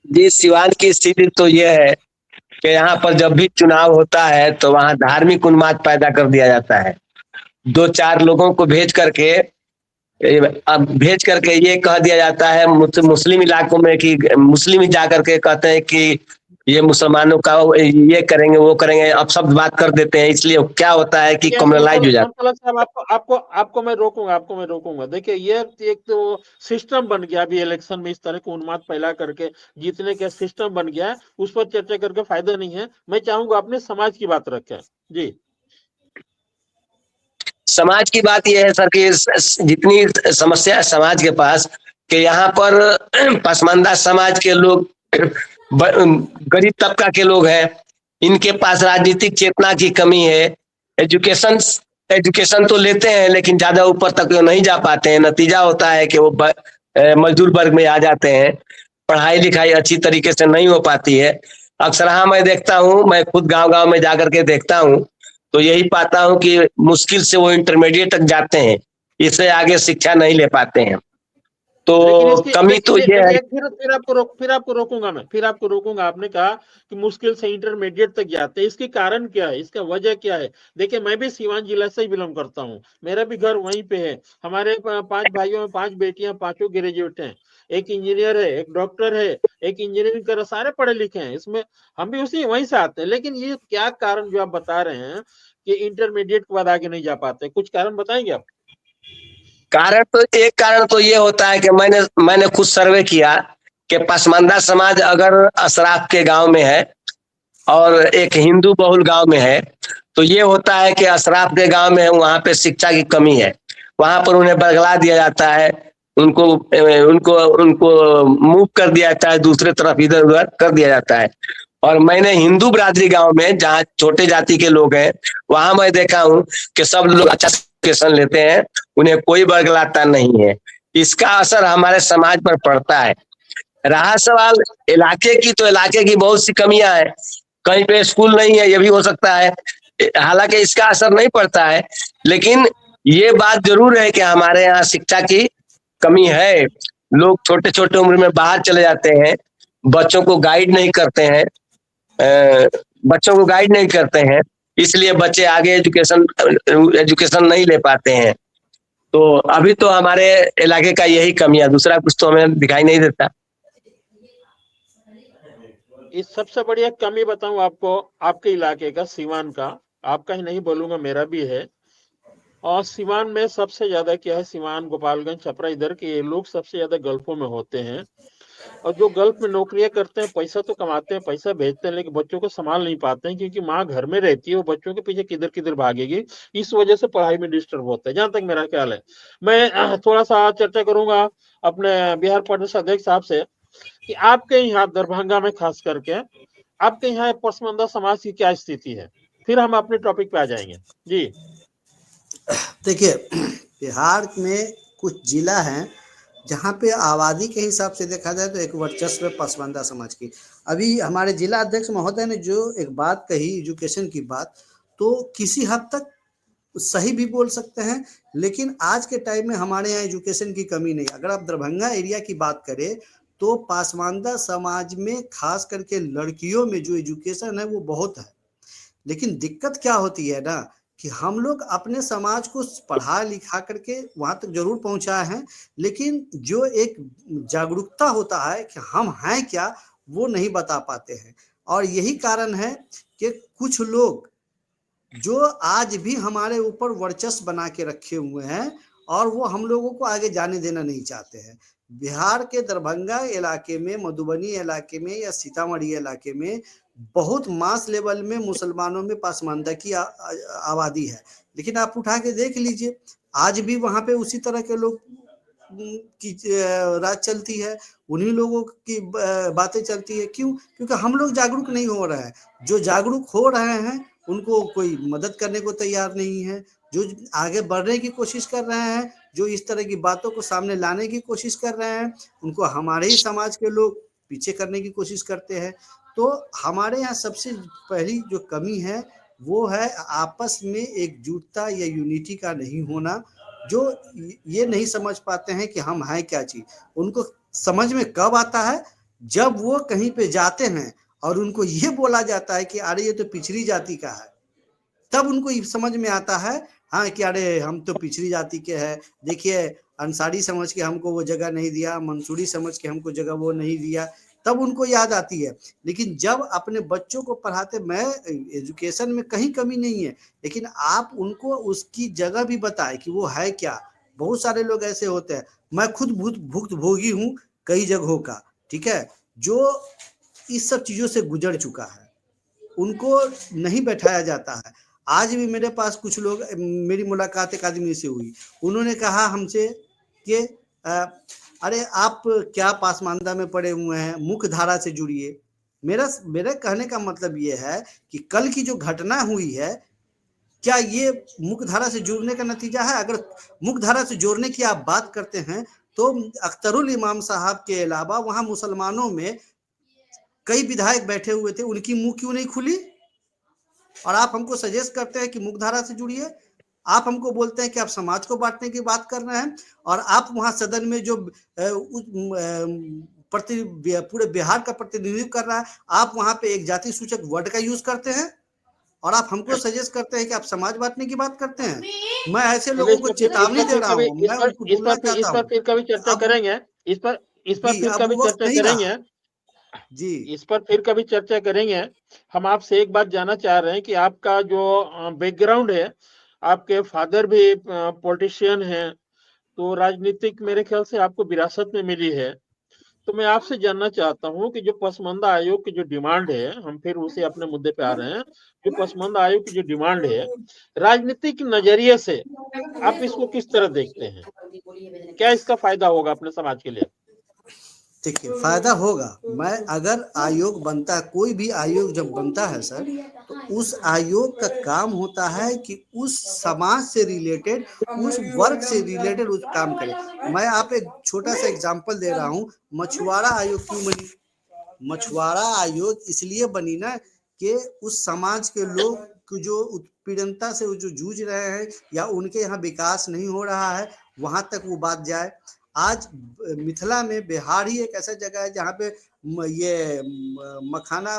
जी, सिवान की स्थिति तो ये है कि यहाँ पर जब भी चुनाव होता है तो वहाँ धार्मिक उन्माद पैदा कर दिया जाता है। दो चार लोगों को भेज करके ये कह दिया जाता है मुस्लिम इलाकों में कि मुस्लिम ही जा करके कहते हैं कि ये मुसलमानों का ये करेंगे वो करेंगे, अब सब बात कर देते हैं। इसलिए क्या होता है कि कम्युनलाइज हो जाता शमसुल हक साहब, आपको मैं रोकूंगा। देखिए ये एक तो सिस्टम बन गया अभी इलेक्शन में, इस तरह के उन्माद फैला करके जीतने का सिस्टम बन गया है, उस पर चर्चा करके फायदा नहीं है। मैं चाहूंगा अपने समाज की बात रखें। जी। समाज की बात यह है सर कि जितनी समस्या है समाज के पास कि यहाँ पर पसमानदा समाज के लोग गरीब तबका के लोग हैं, इनके पास राजनीतिक चेतना की कमी है। एजुकेशन एजुकेशन तो लेते हैं लेकिन ज्यादा ऊपर तक नहीं जा पाते हैं। नतीजा होता है कि वो मजदूर वर्ग में आ जाते हैं, पढ़ाई लिखाई अच्छी तरीके से नहीं हो पाती है। अक्सर हाँ मैं देखता हूँ, मैं खुद गांव गांव में जाकर के देखता हूँ तो यही पाता हूँ कि मुश्किल से वो इंटरमीडिएट तक जाते हैं, इससे आगे शिक्षा नहीं ले पाते हैं। लेकिन तो इसकी कमी तो ये है। एक फिर आपको रोकूंगा। आपने कहा कि मुश्किल से इंटरमीडिएट तक जाते हैं, इसके कारण क्या है, इसका वजह क्या है? देखिए मैं भी सीवान जिला से ही बिलोंग करता हूँ, मेरा भी घर वहीं पे है। हमारे 5 भाइयों में 5 बेटियां, पांचों ग्रेजुएट हैं। एक इंजीनियर है, एक डॉक्टर है, एक इंजीनियरिंग कर, सारे पढ़े लिखे हैं। इसमें हम भी उसी वहीं से आते हैं। लेकिन ये क्या कारण जो आप बता रहे हैं कि इंटरमीडिएट के बाद आगे नहीं जा पाते, कुछ कारण बताएंगे आप? एक कारण तो ये होता है कि मैंने खुद सर्वे किया कि पसमानदा समाज अगर अशराफ के गांव में है और एक हिंदू बहुल गांव में है तो ये होता है कि अशराफ के गांव में है, वहां पे शिक्षा की कमी है, वहां पर उन्हें बदला दिया जाता है, उनको उनको उनको मूव कर दिया जाता है, दूसरे तरफ इधर उधर कर दिया जाता है। और मैंने हिंदू बिरादरी गांव में जहाँ छोटे जाति के लोग हैं वहां मैं देखा हूँ कि सब लोग अच्छा एजुकेशन लेते हैं, उन्हें कोई बरगलाता नहीं है। इसका असर हमारे समाज पर पड़ता है। रहा सवाल इलाके की, तो इलाके की बहुत सी कमियां हैं, कहीं पे स्कूल नहीं है, ये भी हो सकता है। हालांकि इसका असर नहीं पड़ता है, लेकिन ये बात जरूर है कि हमारे यहाँ शिक्षा की कमी है। लोग छोटे छोटे उम्र में बाहर चले जाते हैं, बच्चों को गाइड नहीं करते हैं, बच्चों को गाइड नहीं करते हैं, इसलिए बच्चे आगे एजुकेशन नहीं ले पाते हैं। तो अभी तो हमारे इलाके का यही कमी है, दूसरा कुछ तो हमें दिखाई नहीं देता। इस सबसे बढ़िया कमी बताऊं आपको, आपके इलाके का, सीवान का, आपका ही नहीं बोलूंगा मेरा भी है। और सीवान में सबसे ज्यादा क्या है, सीवान, गोपालगंज, छपरा, इधर के लोग सबसे ज्यादा गल्फों में होते हैं। और जो गल्फ में नौकरियां करते हैं, पैसा तो कमाते हैं, पैसा भेजते हैं, लेकिन बच्चों को संभाल नहीं पाते हैं, क्योंकि माँ घर में रहती है, वो बच्चों के पीछे किधर किधर भागेगी। इस वजह से पढ़ाई में डिस्टर्ब होता है, जहां तक मेरा ख्याल है। मैं थोड़ा सा चर्चा करूंगा अपने बिहार प्रदेश अध्यक्ष साहब से कि आपके यहाँ दरभंगा में खास करके आपके यहाँ पसमानदा समाज की क्या स्थिति है, फिर हम अपने टॉपिक पे आ जाएंगे। जी। देखिए बिहार में कुछ जिला हैं जहाँ पे आबादी के हिसाब से देखा जाए तो एक वर्चस्व है पसमानदा समाज की। अभी हमारे जिला अध्यक्ष महोदय ने जो एक बात कही एजुकेशन की बात, तो किसी हद तक सही भी बोल सकते हैं, लेकिन आज के टाइम में हमारे यहाँ एजुकेशन की कमी नहीं। अगर आप दरभंगा एरिया की बात करें तो पासमानदा समाज में खास करके लड़कियों में जो एजुकेशन है वो बहुत है, लेकिन दिक्कत क्या होती है ना कि हम लोग अपने समाज को पढ़ा लिखा करके वहां तक जरूर पहुंचाए हैं, लेकिन जो एक जागरूकता होता है कि हम हैं क्या, वो नहीं बता पाते हैं। और यही कारण है कि कुछ लोग जो आज भी हमारे ऊपर वर्चस्व बना के रखे हुए हैं और वो हम लोगों को आगे जाने देना नहीं चाहते हैं। बिहार के दरभंगा इलाके में, मधुबनी इलाके में या सीतामढ़ी इलाके में बहुत मास लेवल में मुसलमानों में पासमानदा की आबादी है, लेकिन आप उठा के देख लीजिए आज भी वहां पे उसी तरह के लोग की राज चलती है, उन्हीं लोगों की बातें चलती है। क्यों? क्योंकि हम लोग जागरूक नहीं हो रहे हैं। जो जागरूक हो रहे हैं उनको कोई मदद करने को तैयार नहीं है। जो आगे बढ़ने की कोशिश कर रहे हैं, जो इस तरह की बातों को सामने लाने की कोशिश कर रहे हैं, उनको हमारे ही समाज के लोग पीछे करने की कोशिश करते हैं। तो हमारे यहाँ सबसे पहली जो कमी है वो है आपस में एकजुटता या यूनिटी का नहीं होना। जो ये नहीं समझ पाते हैं कि हम हैं क्या चीज। उनको समझ में कब आता है? जब वो कहीं पे जाते हैं और उनको ये बोला जाता है कि अरे ये तो पिछड़ी जाति का है, तब उनको समझ में आता है हाँ कि अरे हम तो पिछड़ी जाति के हैं। देखिए अंसारी समझ के हमको वो जगह नहीं दिया, मंसूरी समझ के हमको जगह वो नहीं दिया, तब उनको याद आती है। लेकिन जब अपने बच्चों को पढ़ाते, मैं एजुकेशन में कहीं कमी नहीं है, लेकिन आप उनको उसकी जगह भी बताएं कि वो है क्या। बहुत सारे लोग ऐसे होते हैं, मैं खुद भुक्तभोगी हूँ कई जगहों का, ठीक है, जो इस सब चीजों से गुजर चुका है, उनको नहीं बैठाया जाता है। आज भी मेरे पास कुछ लोग, मेरी मुलाकात एक आदमी से हुई, उन्होंने कहा हमसे कि अरे आप क्या पासमानदा में पड़े हुए हैं, मुख्य धारा से जुड़िए। मेरे कहने का मतलब ये है कि कल की जो घटना हुई है, क्या ये मुख्य धारा से जुड़ने का नतीजा है? अगर मुख्य धारा से जोड़ने की आप बात करते हैं तो अख्तरुल इमाम साहब के अलावा वहां मुसलमानों में कई विधायक बैठे हुए थे, उनकी मुंह क्यों नहीं खुली? और आप हमको सजेस्ट करते हैं कि मुख्यधारा से जुड़िए। आप हमको बोलते हैं कि आप समाज को बांटने की बात कर रहे हैं, और आप वहां सदन में जो पूरे बिहार का प्रतिनिधित्व कर रहा है, आप वहां पे एक जाति सूचक वर्ड का यूज करते हैं और आप हमको सजेस्ट करते हैं कि आप समाज बांटने की बात करते हैं। मैं ऐसे चलिए लोगों को चेतावनी दे रहा हूँ, मैं उनको बोलना चाहता इस पर हूँ फिर कभी चर्चा अब करेंगे। इस पर जी फिर अब कभी वो वक्त चर्चा नहीं रहा करेंगे। जी। इस पर फिर कभी चर्चा करेंगे। हम आपसे एक बात जानना चाह रहे हैं कि आपका जो बैकग्राउंड है, आपके फादर भी पॉलिटिशियन हैं, तो राजनीतिक मेरे ख्याल से आपको विरासत में मिली है। तो मैं आपसे जानना चाहता हूं कि जो पसमानदा आयोग की जो डिमांड है, हम फिर उसे अपने मुद्दे पे आ रहे हैं। जो पसमानदा आयोग की जो डिमांड है, राजनीतिक नजरिए से आप इसको किस तरह देखते हैं? क्या इसका फायदा होगा अपने समाज के लिए? देखिए फायदा होगा। मैं अगर आयोग बनता, कोई भी आयोग जब बनता है सर, तो उस आयोग का काम होता है कि उस समाज से रिलेटेड, उस वर्ग से रिलेटेड उस काम करे। मैं आप एक छोटा सा एग्जांपल दे रहा हूँ, मछुआरा आयोग क्यों बनी? मछुआरा आयोग इसलिए बनी ना कि उस समाज के लोग जो उत्पीड़नता से जो जूझ रहे हैं या उनके यहाँ विकास नहीं हो रहा है, वहां तक वो बात जाए। आज मिथिला में बिहार ही एक ऐसा जगह है जहाँ पे ये मखाना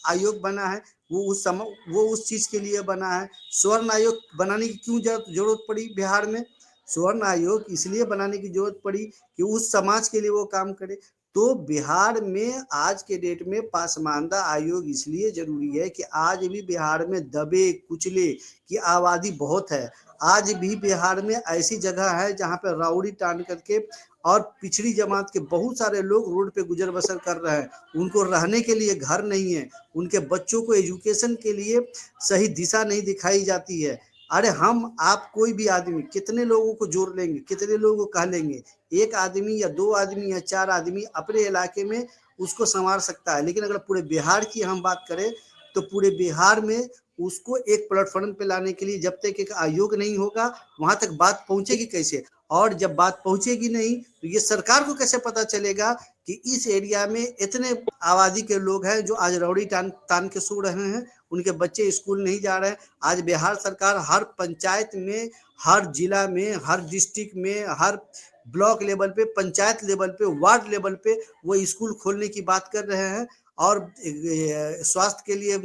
आयोग बना है। वो उस चीज के लिए बना है। स्वर्ण आयोग बनाने की क्यों जरूरत पड़ी बिहार में? स्वर्ण आयोग इसलिए बनाने की जरूरत पड़ी कि उस समाज के लिए वो काम करे। तो बिहार में आज के डेट में पासमानदा आयोग इसलिए जरूरी है कि आज भी बिहार में दबे कुचले की आबादी बहुत है। आज भी बिहार में ऐसी जगह है जहाँ पे राउडी टान करके और पिछड़ी जमात के बहुत सारे लोग रोड पे गुजर बसर कर रहे हैं। उनको रहने के लिए घर नहीं है, उनके बच्चों को एजुकेशन के लिए सही दिशा नहीं दिखाई जाती है। अरे हम आप कोई भी आदमी कितने लोगों को जोड़ लेंगे, कितने लोगों को कह लेंगे? एक आदमी या दो आदमी या चार आदमी अपने इलाके में उसको संवार सकता है, लेकिन अगर पूरे बिहार की हम बात करें तो पूरे बिहार में उसको एक प्लेटफॉर्म पे लाने के लिए जब तक एक आयोग नहीं होगा वहां तक बात पहुंचेगी कैसे? और जब बात पहुंचेगी नहीं तो ये सरकार को कैसे पता चलेगा कि इस एरिया में इतने आबादी के लोग हैं जो आज रौड़ी तान तान के सो रहे हैं, उनके बच्चे स्कूल नहीं जा रहे हैं। आज बिहार सरकार हर पंचायत में, हर जिला में, हर डिस्ट्रिक्ट में, हर ब्लॉक लेवल पे, पंचायत लेवल पे, वार्ड लेवल पे वो स्कूल खोलने की बात कर रहे हैं और स्वास्थ्य के लिए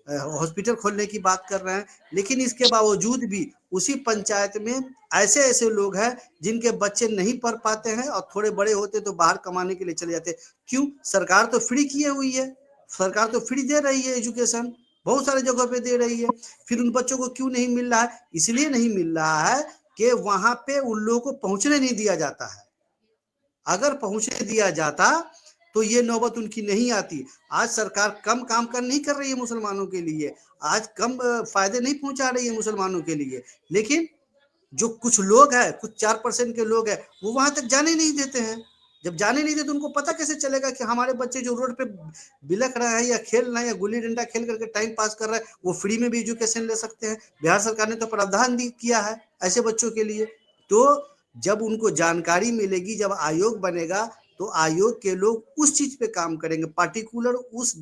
हॉस्पिटल खोलने की बात कर रहे हैं। लेकिन इसके बावजूद भी उसी पंचायत में ऐसे ऐसे लोग हैं जिनके बच्चे नहीं पढ़ पाते हैं और थोड़े बड़े होते तो बाहर कमाने के लिए चले जाते। क्यों? सरकार तो फ्री किए हुई है, सरकार तो फ्री दे रही है एजुकेशन, बहुत सारे जगह पे दे रही है। फिर उन बच्चों को क्यों नहीं मिल रहा है? इसलिए नहीं मिल रहा है कि वहां पे उन लोगों को पहुंचने नहीं दिया जाता है। अगर पहुंचने दिया जाता तो ये नौबत उनकी नहीं आती। आज सरकार कम काम कर नहीं कर रही है मुसलमानों के लिए, आज कम फायदे नहीं पहुंचा रही है मुसलमानों के लिए, लेकिन जो कुछ लोग हैं, कुछ 4% के लोग हैं, वो वहां तक जाने नहीं देते हैं। जब जाने नहीं देते तो उनको पता कैसे चलेगा कि हमारे बच्चे जो रोड पे बिलख रहे हैं या खेल रहे हैं या गुल्ली डंडा खेल करके टाइम पास कर रहे हैं वो फ्री में भी एजुकेशन ले सकते हैं? बिहार सरकार ने तो प्रावधान किया है ऐसे बच्चों के लिए। तो जब उनको जानकारी मिलेगी, जब आयोग बनेगा तो आयोग के लोग उस चीज पे काम करेंगे, पार्टिकुलर उस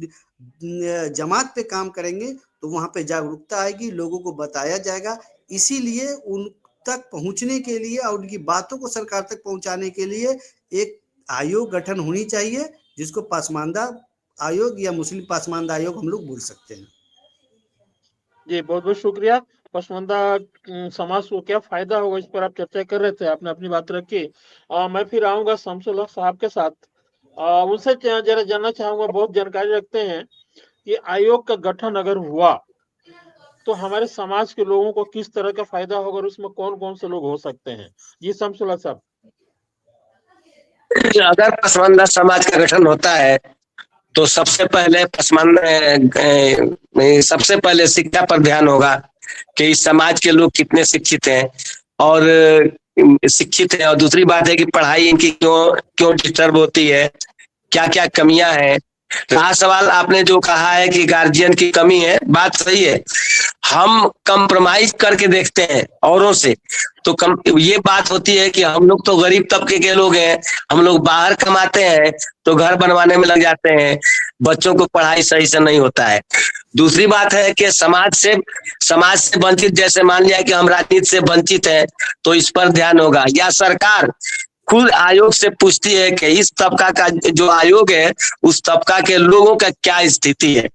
जमात पे काम करेंगे, तो वहां पे जागरूकता आएगी, लोगों को बताया जाएगा। इसीलिए उन तक पहुंचने के लिए और उनकी बातों को सरकार तक पहुंचाने के लिए एक आयोग गठन होनी चाहिए, जिसको पासमानदा आयोग या मुस्लिम पासमानदा आयोग हम लोग बोल सकते हैं। जी, बहुत बहुत शुक्रिया। पसमानदा समाज को क्या फायदा होगा इस पर आप चर्चा कर रहे थे, आपने अपनी बात रखी। मैं फिर आऊंगा शमसुल हक साहब के साथ। उनसे जरा जानना चाहूंगा, बहुत जानकारी रखते हैं कि आयोग का गठन अगर हुआ तो हमारे समाज के लोगों को किस तरह का फायदा होगा और उसमें कौन कौन से लोग हो सकते हैं? जी शमसुल हक साहब। अगर पसमानदा समाज का गठन होता है तो सबसे पहले सबसे पहले शिक्षा पर ध्यान होगा कि इस समाज के लोग कितने शिक्षित हैं और और दूसरी बात है कि पढ़ाई इनकी क्यों क्यों डिस्टर्ब होती है, क्या क्या कमियां हैं। रहा सवाल आपने जो कहा है कि गार्जियन की कमी है, बात सही है। हम कंप्रोमाइज करके देखते हैं औरों से, तो ये बात होती है कि हम लोग तो गरीब तबके के लोग हैं, हम लोग बाहर कमाते हैं तो घर बनवाने में लग जाते हैं, बच्चों को पढ़ाई सही से नहीं होता है। दूसरी बात है कि समाज से वंचित, जैसे मान लिया कि हम राजनीति से वंचित हैं तो इस पर ध्यान होगा, या सरकार खुद आयोग से पूछती है कि इस तबका का जो आयोग है उस तबका के लोगों का क्या स्थिति है,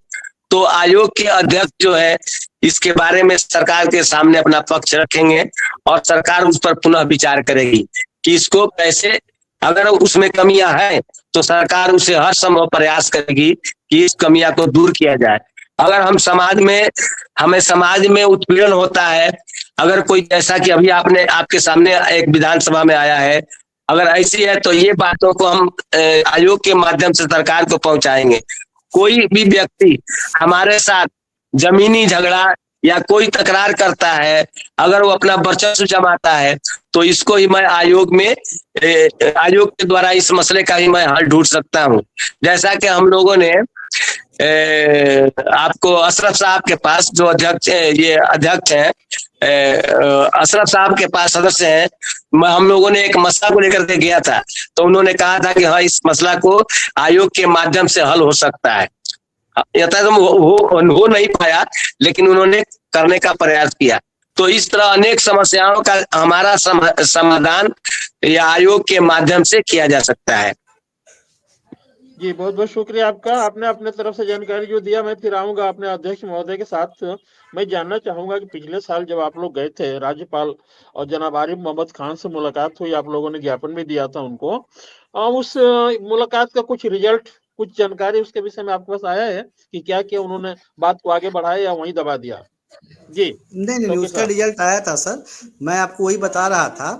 तो आयोग के अध्यक्ष जो है इसके बारे में सरकार के सामने अपना पक्ष रखेंगे और सरकार उस पर पुनः विचार करेगी कि इसको कैसे, अगर उसमें कमियां हैं तो सरकार उसे हर संभव प्रयास करेगी कि इस कमियां को दूर किया जाए। अगर हमें समाज में उत्पीड़न होता है, अगर कोई, जैसा कि अभी आपके सामने एक विधानसभा में आया है, अगर ऐसी है तो ये बातों को हम आयोग के माध्यम से सरकार को पहुंचाएंगे। कोई भी व्यक्ति हमारे साथ जमीनी झगड़ा या कोई तकरार करता है, अगर वो अपना वर्चस्व जमाता है तो इसको ही मैं आयोग के द्वारा इस मसले का ही मैं हल ढूंढ सकता हूँ। जैसा कि हम लोगों ने आपको अशरफ साहब के पास, जो अध्यक्ष हैं, अशरफ साहब के पास सदस्य हैं, हम लोगों ने एक मसला को लेकर के गया था तो उन्होंने कहा था कि हाँ, इस मसला को आयोग के माध्यम से हल हो सकता है। हो नहीं पाया लेकिन उन्होंने करने का प्रयास किया। तो इस तरह अनेक समस्याओं का हमारा समाधान या आयोग के माध्यम से किया जा सकता है। जी, बहुत बहुत शुक्रिया आपका, आपने अपने तरफ से जानकारी जो दिया। मैं फिर आऊंगा अपने अध्यक्ष महोदय के साथ। मैं जानना चाहूंगा कि पिछले साल जब आप लोग गए थे, राज्यपाल और जनाब आरिफ मोहम्मद खान से मुलाकात हुई, आप लोगों ने ज्ञापन भी दिया था उनको, उस मुलाकात का कुछ रिजल्ट, कुछ जानकारी उसके विषय में आपके पास आया है कि क्या क्या उन्होंने बात को आगे बढ़ाया या वहीं दबा दिया? जी नहीं, उसका रिजल्ट आया था सर। मैं आपको वही बता रहा था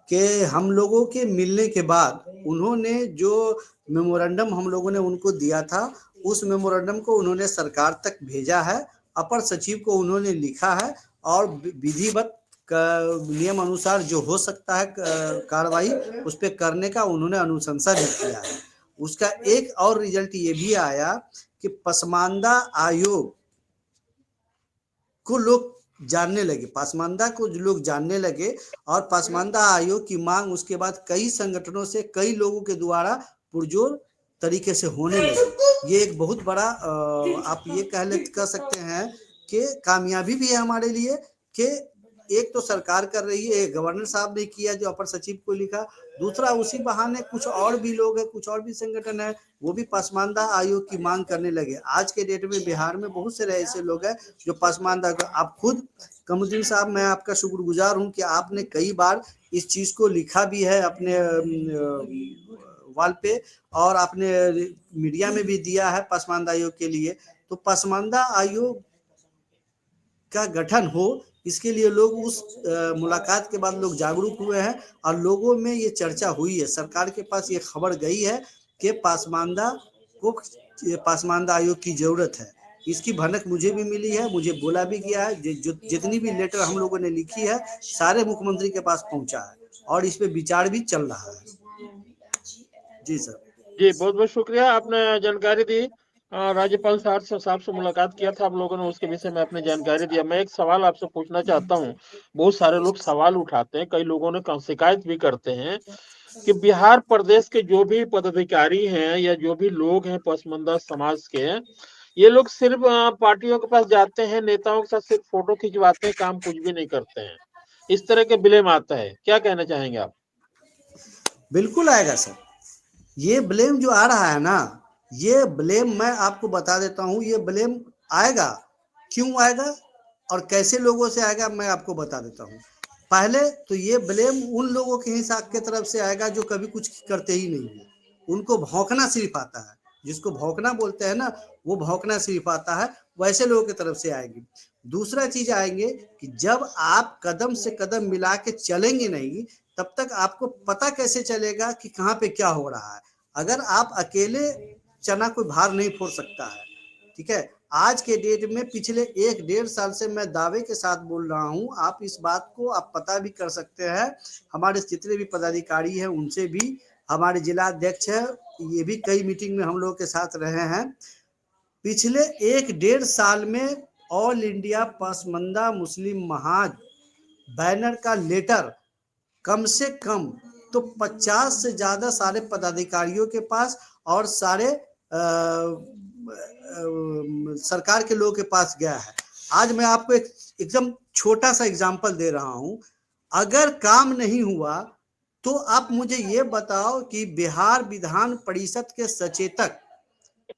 कि हम लोगों के मिलने के बाद उन्होंने जो मेमोरेंडम हम लोगों ने उनको दिया था, उस मेमोरेंडम को उन्होंने सरकार तक भेजा है, अपर सचिव को उन्होंने लिखा है और विधिवत नियम अनुसार जो हो सकता है कार्रवाई उस पर करने का उन्होंने अनुशंसा भी किया है। उसका एक और रिजल्ट ये भी आया कि पसमानदा आयोग को लोग जानने लगे, पासमानदा को लोग जानने लगे, और पासमानदा आयोग की मांग उसके बाद कई संगठनों से, कई लोगों के द्वारा पुरजोर तरीके से होने लगी। ये एक बहुत बड़ा आप ये कह सकते हैं कि कामयाबी भी है हमारे लिए, कि एक तो सरकार कर रही है, गवर्नर साहब ने किया जो अपर सचिव को लिखा, दूसरा उसी बहाने कुछ और भी लोग हैं, कुछ और भी संगठन है, वो भी पासमानदा आयोग की मांग करने लगे। आज के डेट में बिहार में बहुत से ऐसे लोग हैं जो पासमानदा, आप खुद कमरुद्दीन साहब, मैं आपका शुक्रगुजार हूं कि आपने कई बार इस चीज को लिखा भी है अपने वॉल पे, और आपने मीडिया में भी दिया है पासमानदा आयोग के लिए। तो पासमानदा आयोग का गठन हो, इसके लिए लोग उस मुलाकात के बाद लोग जागरूक हुए हैं, और लोगों में ये चर्चा हुई है, सरकार के पास ये खबर गई है कि पासमानदा आयोग की जरूरत है। इसकी भनक मुझे भी मिली है, मुझे बोला भी गया है, जितनी भी लेटर हम लोगों ने लिखी है सारे मुख्यमंत्री के पास पहुंचा है, और इस पे विचार भी चल रहा है। जी सर। जी, बहुत बहुत शुक्रिया, आपने जानकारी दी। राज्यपाल साहब से मुलाकात किया था आप लोगों ने, उसके विषय में आपने जानकारी दिया। मैं एक सवाल आपसे पूछना चाहता हूँ, बहुत सारे लोग सवाल उठाते हैं, कई लोगों ने शिकायत भी करते हैं कि बिहार प्रदेश के जो भी पदाधिकारी हैं या जो भी लोग हैं पसमानदा समाज के, ये लोग सिर्फ पार्टियों के पास जाते हैं, नेताओं के साथ सिर्फ फोटो खिंचवाते हैं, काम कुछ भी नहीं करते हैं। इस तरह के ब्लेम आता है, क्या कहना चाहेंगे आप? बिल्कुल आएगा सर, ये ब्लेम जो आ रहा है ना, ये ब्लेम मैं आपको बता देता हूं, ये ब्लेम आएगा, क्यों आएगा और कैसे लोगों से आएगा मैं आपको बता देता हूं। पहले तो ये ब्लेम उन लोगों के हिसाब के तरफ से आएगा जो कभी कुछ करते ही नहीं है, उनको भौंकना सिर्फ आता है, जिसको भौंकना बोलते हैं ना, वो भौंकना सिर्फ आता है, वैसे लोगों की तरफ से आएगी। दूसरा चीज आएंगे कि जब आप कदम से कदम मिला के चलेंगे नहीं, तब तक आपको पता कैसे चलेगा कि कहाँ पे क्या हो रहा है। अगर आप अकेले चना कोई भार नहीं फोड़ सकता है, ठीक है। आज के डेट में पिछले 1-1.5 साल से मैं दावे के साथ बोल रहा हूं, आप इस बात को आप पता भी कर सकते हैं, हमारे जितने भी पदाधिकारी हैं उनसे भी, हमारे जिला अध्यक्ष है, ये भी कई मीटिंग में हम लोग के साथ रहे हैं। पिछले 1-1.5 साल में ऑल इंडिया पसमानदा मुस्लिम महाज बैनर का लेटर कम से कम तो 50 से ज्यादा सारे पदाधिकारियों के पास और सारे सरकार के लोगों के पास गया है। आज मैं आपको एकदम छोटा सा एग्जांपल दे रहा हूं, अगर काम नहीं हुआ तो आप मुझे ये बताओ कि बिहार विधान परिषद के सचेतक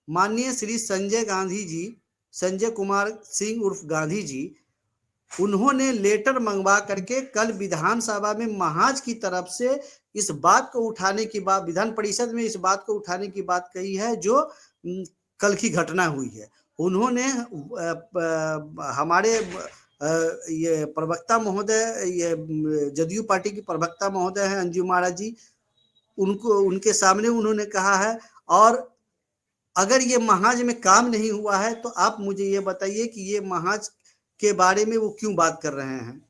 माननीय श्री संजय गांधी जी, संजय कुमार सिंह उर्फ गांधी जी, उन्होंने लेटर मंगवा करके कल विधानसभा में महाज की तरफ से इस बात को उठाने की बात, विधान परिषद में इस बात को उठाने की बात कही है जो कल की घटना हुई है। उन्होंने हमारे ये प्रवक्ता महोदय, ये जदयू पार्टी की प्रवक्ता महोदय हैं अंजू महाराज जी, उनको उनके सामने उन्होंने कहा है, और अगर ये महाज में काम नहीं हुआ है तो आप मुझे ये बताइए कि ये महाज के बारे में वो क्यों बात कर रहे हैं,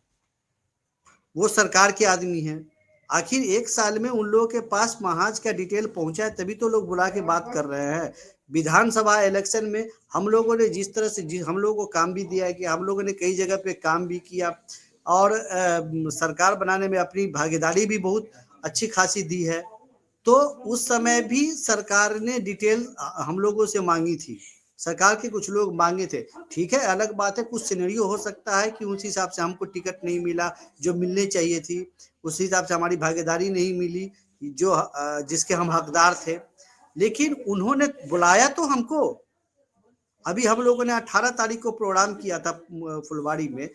वो सरकार के आदमी हैं। आखिर 1 साल में उन लोगों के पास महाज का डिटेल पहुंचा है, तभी तो लोग बुला के बात कर रहे हैं। विधानसभा इलेक्शन में हम लोगों ने जिस तरह से हम लोगों को काम भी दिया है कि हम लोगों ने कई जगह पे काम भी किया, और सरकार बनाने में अपनी भागीदारी भी बहुत अच्छी खासी दी है। तो उस समय भी सरकार ने डिटेल हम लोगों से मांगी थी, सरकार के कुछ लोग मांगे थे, ठीक है, अलग बात है, कुछ सिनेरियो हो सकता है कि उस हिसाब से हमको टिकट नहीं मिला जो मिलने चाहिए थी, उस हिसाब से हमारी भागीदारी नहीं मिली जो जिसके हम हकदार थे, लेकिन उन्होंने बुलाया तो हमको। अभी हम लोगों ने 18 तारीख को प्रोग्राम किया था फुलवाड़ी में,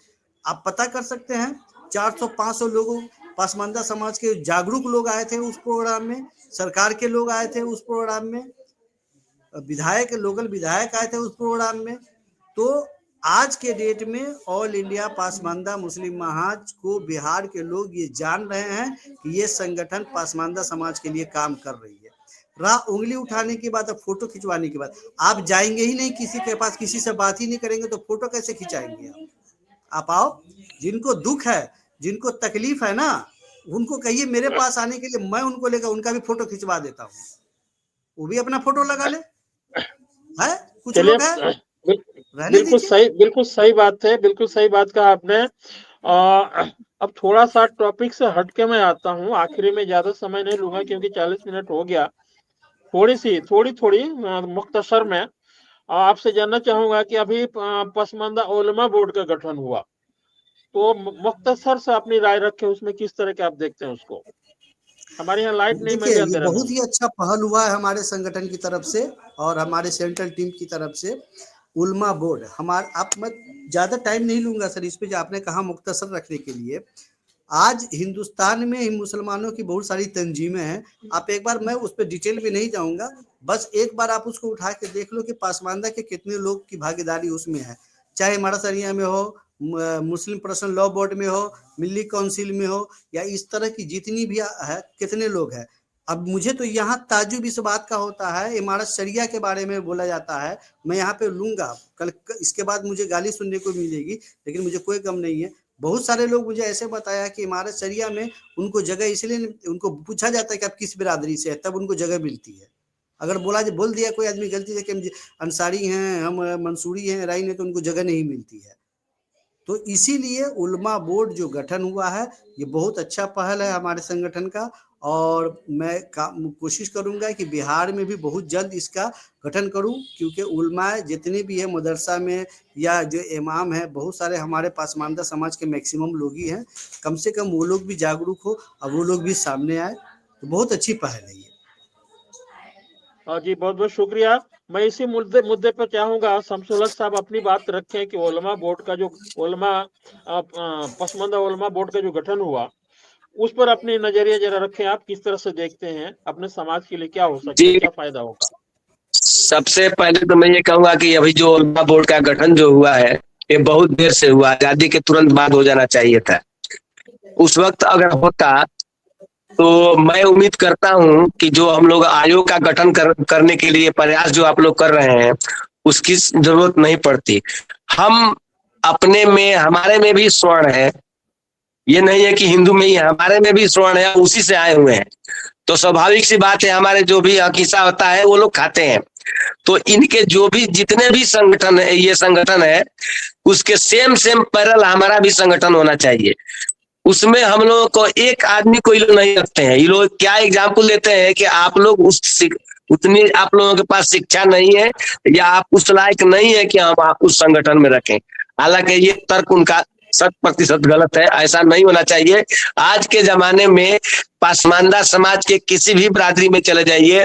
आप पता कर सकते हैं 400-500 लोगों पसमानदा समाज के जागरूक लोग आए थे उस प्रोग्राम में, सरकार के लोग आए थे उस प्रोग्राम में, विधायक, लोकल विधायक आए थे उस प्रोग्राम में। तो आज के डेट में ऑल इंडिया पसमानदा मुस्लिम महाज को बिहार के लोग ये जान रहे हैं कि ये संगठन पसमानदा समाज के लिए काम कर रही है। रहा उंगली उठाने की बात, फोटो खिंचवाने की बात, आप जाएंगे ही नहीं किसी के पास, किसी से बात ही नहीं करेंगे तो फोटो कैसे खिंचाएंगे आप आओ, जिनको दुख है, जिनको तकलीफ है ना, उनको कहिए मेरे पास आने के लिए, मैं उनको लेकर उनका भी फोटो खिंचवा देता हूँ, वो भी अपना फोटो लगा ले, है कुछ लोग है रहने दीजिए। बिल्कुल सही बात है, बिल्कुल सही बात कहा आपने। अब थोड़ा-सा टॉपिक से हट के मैं आता हूँ, आखिरी में ज़्यादा समय नहीं लूँगा क्योंकि 40 मिनट हो गया। थोड़ी-थोड़ी मुख्तसर में आपसे जानना चाहूँगा कि अभी पसमानदा उलमा बोर्ड का गठन हुआ, तो मुख्तसर से अपनी राय रखें, उसमें किस तरह के आप देखते हैं उसको? हमारे यहाँ लाइट नहीं, मैं देखिए, भी ये अंधेरे में बहुत हूँ। ही अच्छा पहल हुआ है हमारे संगठन की तरफ से और हमारे सेंट्रल टीम की तरफ से। उलमा बोर्ड हमार आप मैं ज़्यादा टाइम नहीं लूँगा सर इस पे, जो आपने कहा मुख्तसर रखने के लिए। आज हिंदुस्तान में ही मुसलमानों की बहुत सारी तंजीमें हैं। आप एक बार, मैं उस पे डिटेल में नहीं जाऊँगा, बस एक बार आप उसको उठा के देख लो कि पासमानदा के कितने लोग की भागीदारी उसमें है। चाहे हमारा सरिया में हो, मुस्लिम पर्सनल लॉ बोर्ड में हो, मिल्ली काउंसिल में हो, या इस तरह की जितनी भी है, कितने लोग हैं। अब मुझे तो यहाँ ताज्जुब इस बात का होता है, इमारत शरिया के बारे में बोला जाता है, मैं यहाँ पे लूँगा, कल इसके बाद मुझे गाली सुनने को मिलेगी, लेकिन मुझे कोई गम नहीं है। बहुत सारे लोग मुझे ऐसे बताया कि इमारत शरिया में उनको जगह इसलिए, उनको पूछा जाता है कि आप किस बिरादरी से है, तब उनको जगह मिलती है। अगर बोल दिया कोई आदमी गलती से कि हम अंसारी हैं, हम मंसूरी हैं, राई हैं, तो उनको जगह नहीं मिलती है। तो इसीलिए उलमा बोर्ड जो गठन हुआ है, ये बहुत अच्छा पहल है हमारे संगठन का। और मैं कोशिश करूंगा कि बिहार में भी बहुत जल्द इसका गठन करूं, क्योंकि उलमा जितने भी है मदरसा में या जो इमाम है, बहुत सारे हमारे पासमानदा समाज के मैक्सिमम लोग ही हैं। कम से कम वो लोग भी जागरूक हो और वो लोग भी सामने आए, तो बहुत अच्छी पहल है ये। जी, बहुत-बहुत शुक्रिया। मैं इसी मुद्दे पर चाहूँगा शमसुल हक साहब अपनी बात रखें कि उलमा बोर्ड का जो उलमा पसमानदा उलमा बोर्ड का जो गठन हुआ, उस पर अपनी नज़रिया ज़रा रखें आप, किस तरह से देखते हैं? अपने समाज के लिए क्या हो सकता है? जी, क्या फ़ायदा होगा? सबसे पहले तो मैं ये कहूंगा कि अभी जो उलमा बोर्ड का गठन जो हुआ है, ये बहुत देर से हुआ, आजादी के तुरंत बाद हो जाना चाहिए था। उस वक्त अगर होता तो मैं उम्मीद करता हूं कि जो हम लोग आयोग का गठन करने के लिए प्रयास जो आप लोग कर रहे हैं, उसकी जरूरत नहीं पड़ती। हम अपने में, हमारे में भी स्वर्ण है, ये नहीं है कि हिंदू में ही है, हमारे में भी स्वर्ण है, उसी से आए हुए हैं। तो स्वाभाविक सी बात है, हमारे जो भी हकीसा होता है वो लोग खाते हैं। तो इनके जो भी जितने भी संगठन है, ये संगठन है, उसके सेम सेम पैरल हमारा भी संगठन होना चाहिए। उसमें हम लोगों को एक आदमी को ये लोग नहीं रखते हैं। ये लोग क्या एग्जाम्पल देते हैं कि आप लोग उतनी आप लोगों के पास शिक्षा नहीं है या आप उस लायक नहीं है कि हम आप उस संगठन में रखें। हालांकि ये तर्क उनका 100% गलत है, ऐसा नहीं होना चाहिए। आज के जमाने में पासमानदा समाज के किसी भी बिरादरी में चले जाइए,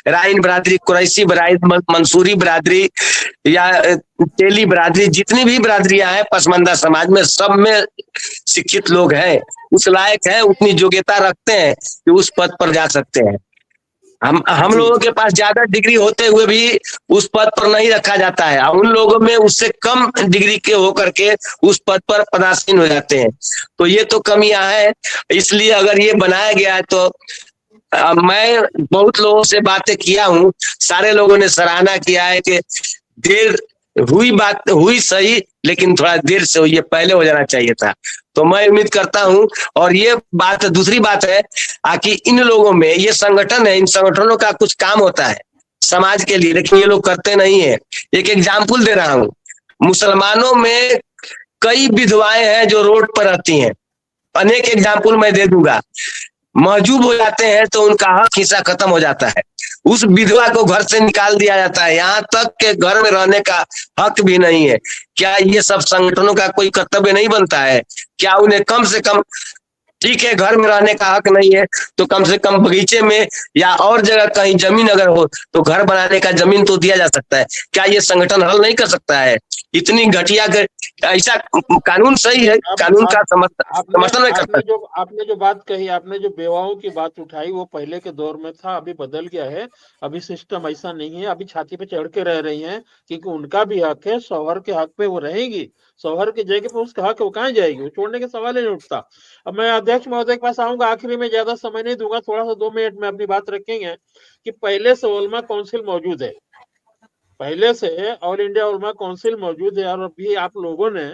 राइन बिरादरी, कुरैशी बिरादरी, मंसूरी बिरादरी या तेली बिरादरी, जितनी भी बिरादरियां हैं पसमानदा समाज में, सब में शिक्षित लोग हैं, उस लायक है, उतनी योग्यता रखते हैं कि उस पद पर जा सकते हैं। हम जी लोगों जी। के पास ज्यादा डिग्री होते हुए भी उस पद पर नहीं रखा जाता है, उन लोगों में उससे कम डिग्री के होकर के उस पद पर पदासीन हो जाते हैं। तो ये तो कमियां हैं। इसलिए अगर ये बनाया गया है तो मैं बहुत लोगों से बातें किया हूँ, सारे लोगों ने सराहना किया है कि देर हुई, बात हुई सही, लेकिन थोड़ा देर से हुई है, पहले हो जाना चाहिए था। तो मैं उम्मीद करता हूँ। और ये बात, दूसरी बात है कि इन लोगों में, ये संगठन है, इन संगठनों का कुछ काम होता है समाज के लिए, लेकिन ये लोग करते नहीं है। एक एग्जाम्पल दे रहा हूँ, मुसलमानों में कई विधवाएं हैं जो रोड पर रहती हैं, अनेक एग्जाम्पल मैं दे दूंगा। महजूब हो जाते हैं तो उनका हक हिस्सा खत्म हो जाता है, उस विधवा को घर से निकाल दिया जाता है, यहाँ तक के घर में रहने का हक भी नहीं है। क्या ये सब संगठनों का कोई कर्तव्य नहीं बनता है? क्या उन्हें कम से कम, ठीक है घर में रहने का हक नहीं है तो कम से कम बगीचे में या और जगह कहीं जमीन अगर हो तो घर बनाने का जमीन तो दिया जा सकता है? क्या ये संगठन हल नहीं कर सकता है? इतनी घटिया ऐसा कानून सही है, अब कानून का आप आपने समर्थन नहीं करता। आपने जो बात कही, आपने जो बेवाओं की बात उठाई, वो पहले के दौर में था, अभी बदल गया है। अभी सिस्टम ऐसा नहीं है, अभी छाती पे चढ़ के रह रही हैं, क्योंकि उनका भी हक है, शौहर के हक पे वो रहेंगी। शौहर की जगह पे उसका हक है, वो कहाँ जाएगी? वो छोड़ने का सवाल ही नहीं उठता। अब मैं अध्यक्ष महोदय के पास आऊंगा, आखिरी में ज्यादा समय नहीं दूंगा, थोड़ा सा 2 मिनट में अपनी बात रखेंगे कि पहले से उलमा काउंसिल मौजूद है, पहले से ऑल इंडिया उलमा काउंसिल मौजूद है, और अभी आप लोगों ने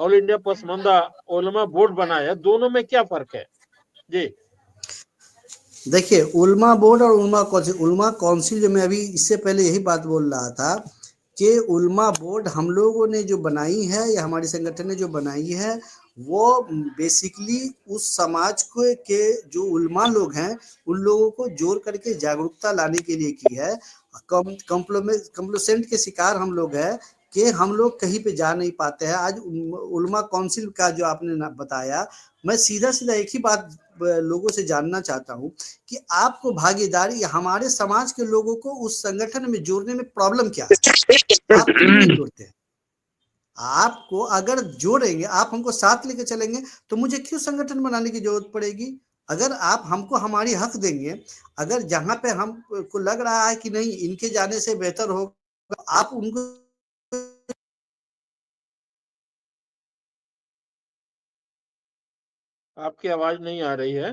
ऑल इंडिया पसमानदा उलमा बोर्ड बनाया, दोनों में क्या फर्क है? जी देखिए, उलमा बोर्ड और उलमा काउंसिल जो मैं अभी इससे पहले यही बात बोल रहा था कि उलमा बोर्ड हम लोगों ने जो बनाई है या हमारे संगठन ने जो बनाई है वो बेसिकली उस समाज को के जो उलमा लोग हैं उन लोगों को जोड़ करके जागरूकता लाने के लिए की है। कम्प्लोसेंट के शिकार हम लोग हैं कि हम लोग कहीं पे जा नहीं पाते हैं। आज उलमा काउंसिल का जो आपने बताया, मैं सीधा सीधा एक ही बात लोगों से जानना चाहता हूँ कि आपको भागीदारी हमारे समाज के लोगों को उस संगठन में जोड़ने में प्रॉब्लम क्या है? आप क्यों नहीं जोड़ते हैं? आपको अगर जोड़ेंगे, आप हमको साथ लेके चलेंगे तो मुझे क्यों संगठन बनाने की जरूरत पड़ेगी? अगर आप हमको हमारी हक देंगे, अगर जहां पे हमको लग रहा है कि नहीं इनके जाने से बेहतर होगा, आप उनको आपकी आवाज नहीं आ रही है।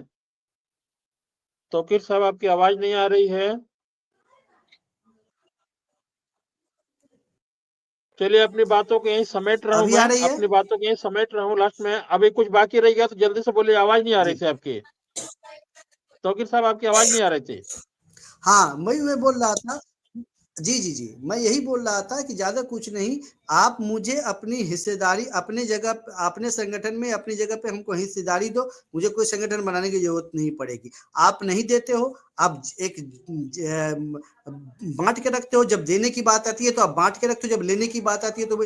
तौकीर साहब, आपकी आवाज नहीं आ रही है। चलिए, अपनी बातों को यहीं समेट रहा हूं अभी आ मैं, रही है? अपनी बातों को यहीं समेट रहा हूं। लास्ट में अभी कुछ बाकी रह गया तो जल्दी से बोलिए। आवाज नहीं आ रही जी थी आपकी। तौकीर साहब, आपकी आवाज नहीं आ रही थी। हाँ, मैं बोल रहा था। जी, मैं यही बोल रहा था कि ज़्यादा कुछ नहीं, आप मुझे अपनी हिस्सेदारी अपने जगह अपने संगठन में अपनी जगह पे हमको हिस्सेदारी दो, मुझे कोई संगठन बनाने की ज़रूरत नहीं पड़ेगी। आप नहीं देते हो, आप एक बाँट के रखते हो, जब देने की बात आती है तो आप बाँट के रखते हो, जब लेने की बात आती है तो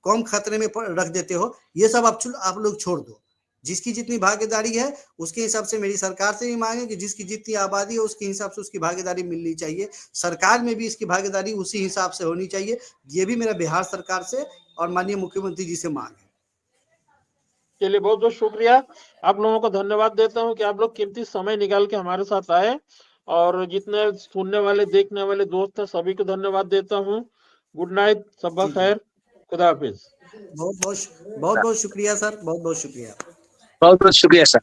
कौम खतरे में रख देते हो। ये सब आप लोग छोड़ दो। जिसकी जितनी भागीदारी है उसके हिसाब से मेरी सरकार से भी मांगे कि जिसकी जितनी आबादी है उसके हिसाब से उसकी भागीदारी मिलनी चाहिए। सरकार में भी इसकी भागीदारी उसी हिसाब से होनी चाहिए। ये भी मेरा बिहार सरकार से और माननीय मुख्यमंत्री जी से मांग है। चलिए, बहुत बहुत शुक्रिया। आप लोगों को धन्यवाद देता हूं कि आप लोग कीमती समय निकाल के हमारे साथ आए, और जितने सुनने वाले देखने वाले दोस्त हैं सभी को धन्यवाद देता हूं। गुड नाइट, सब्बा जी खैर, खुदा हाफिज। बहुत बहुत शुक्रिया सर, बहुत बहुत शुक्रिया। बहुत बहुत शुक्रिया सर।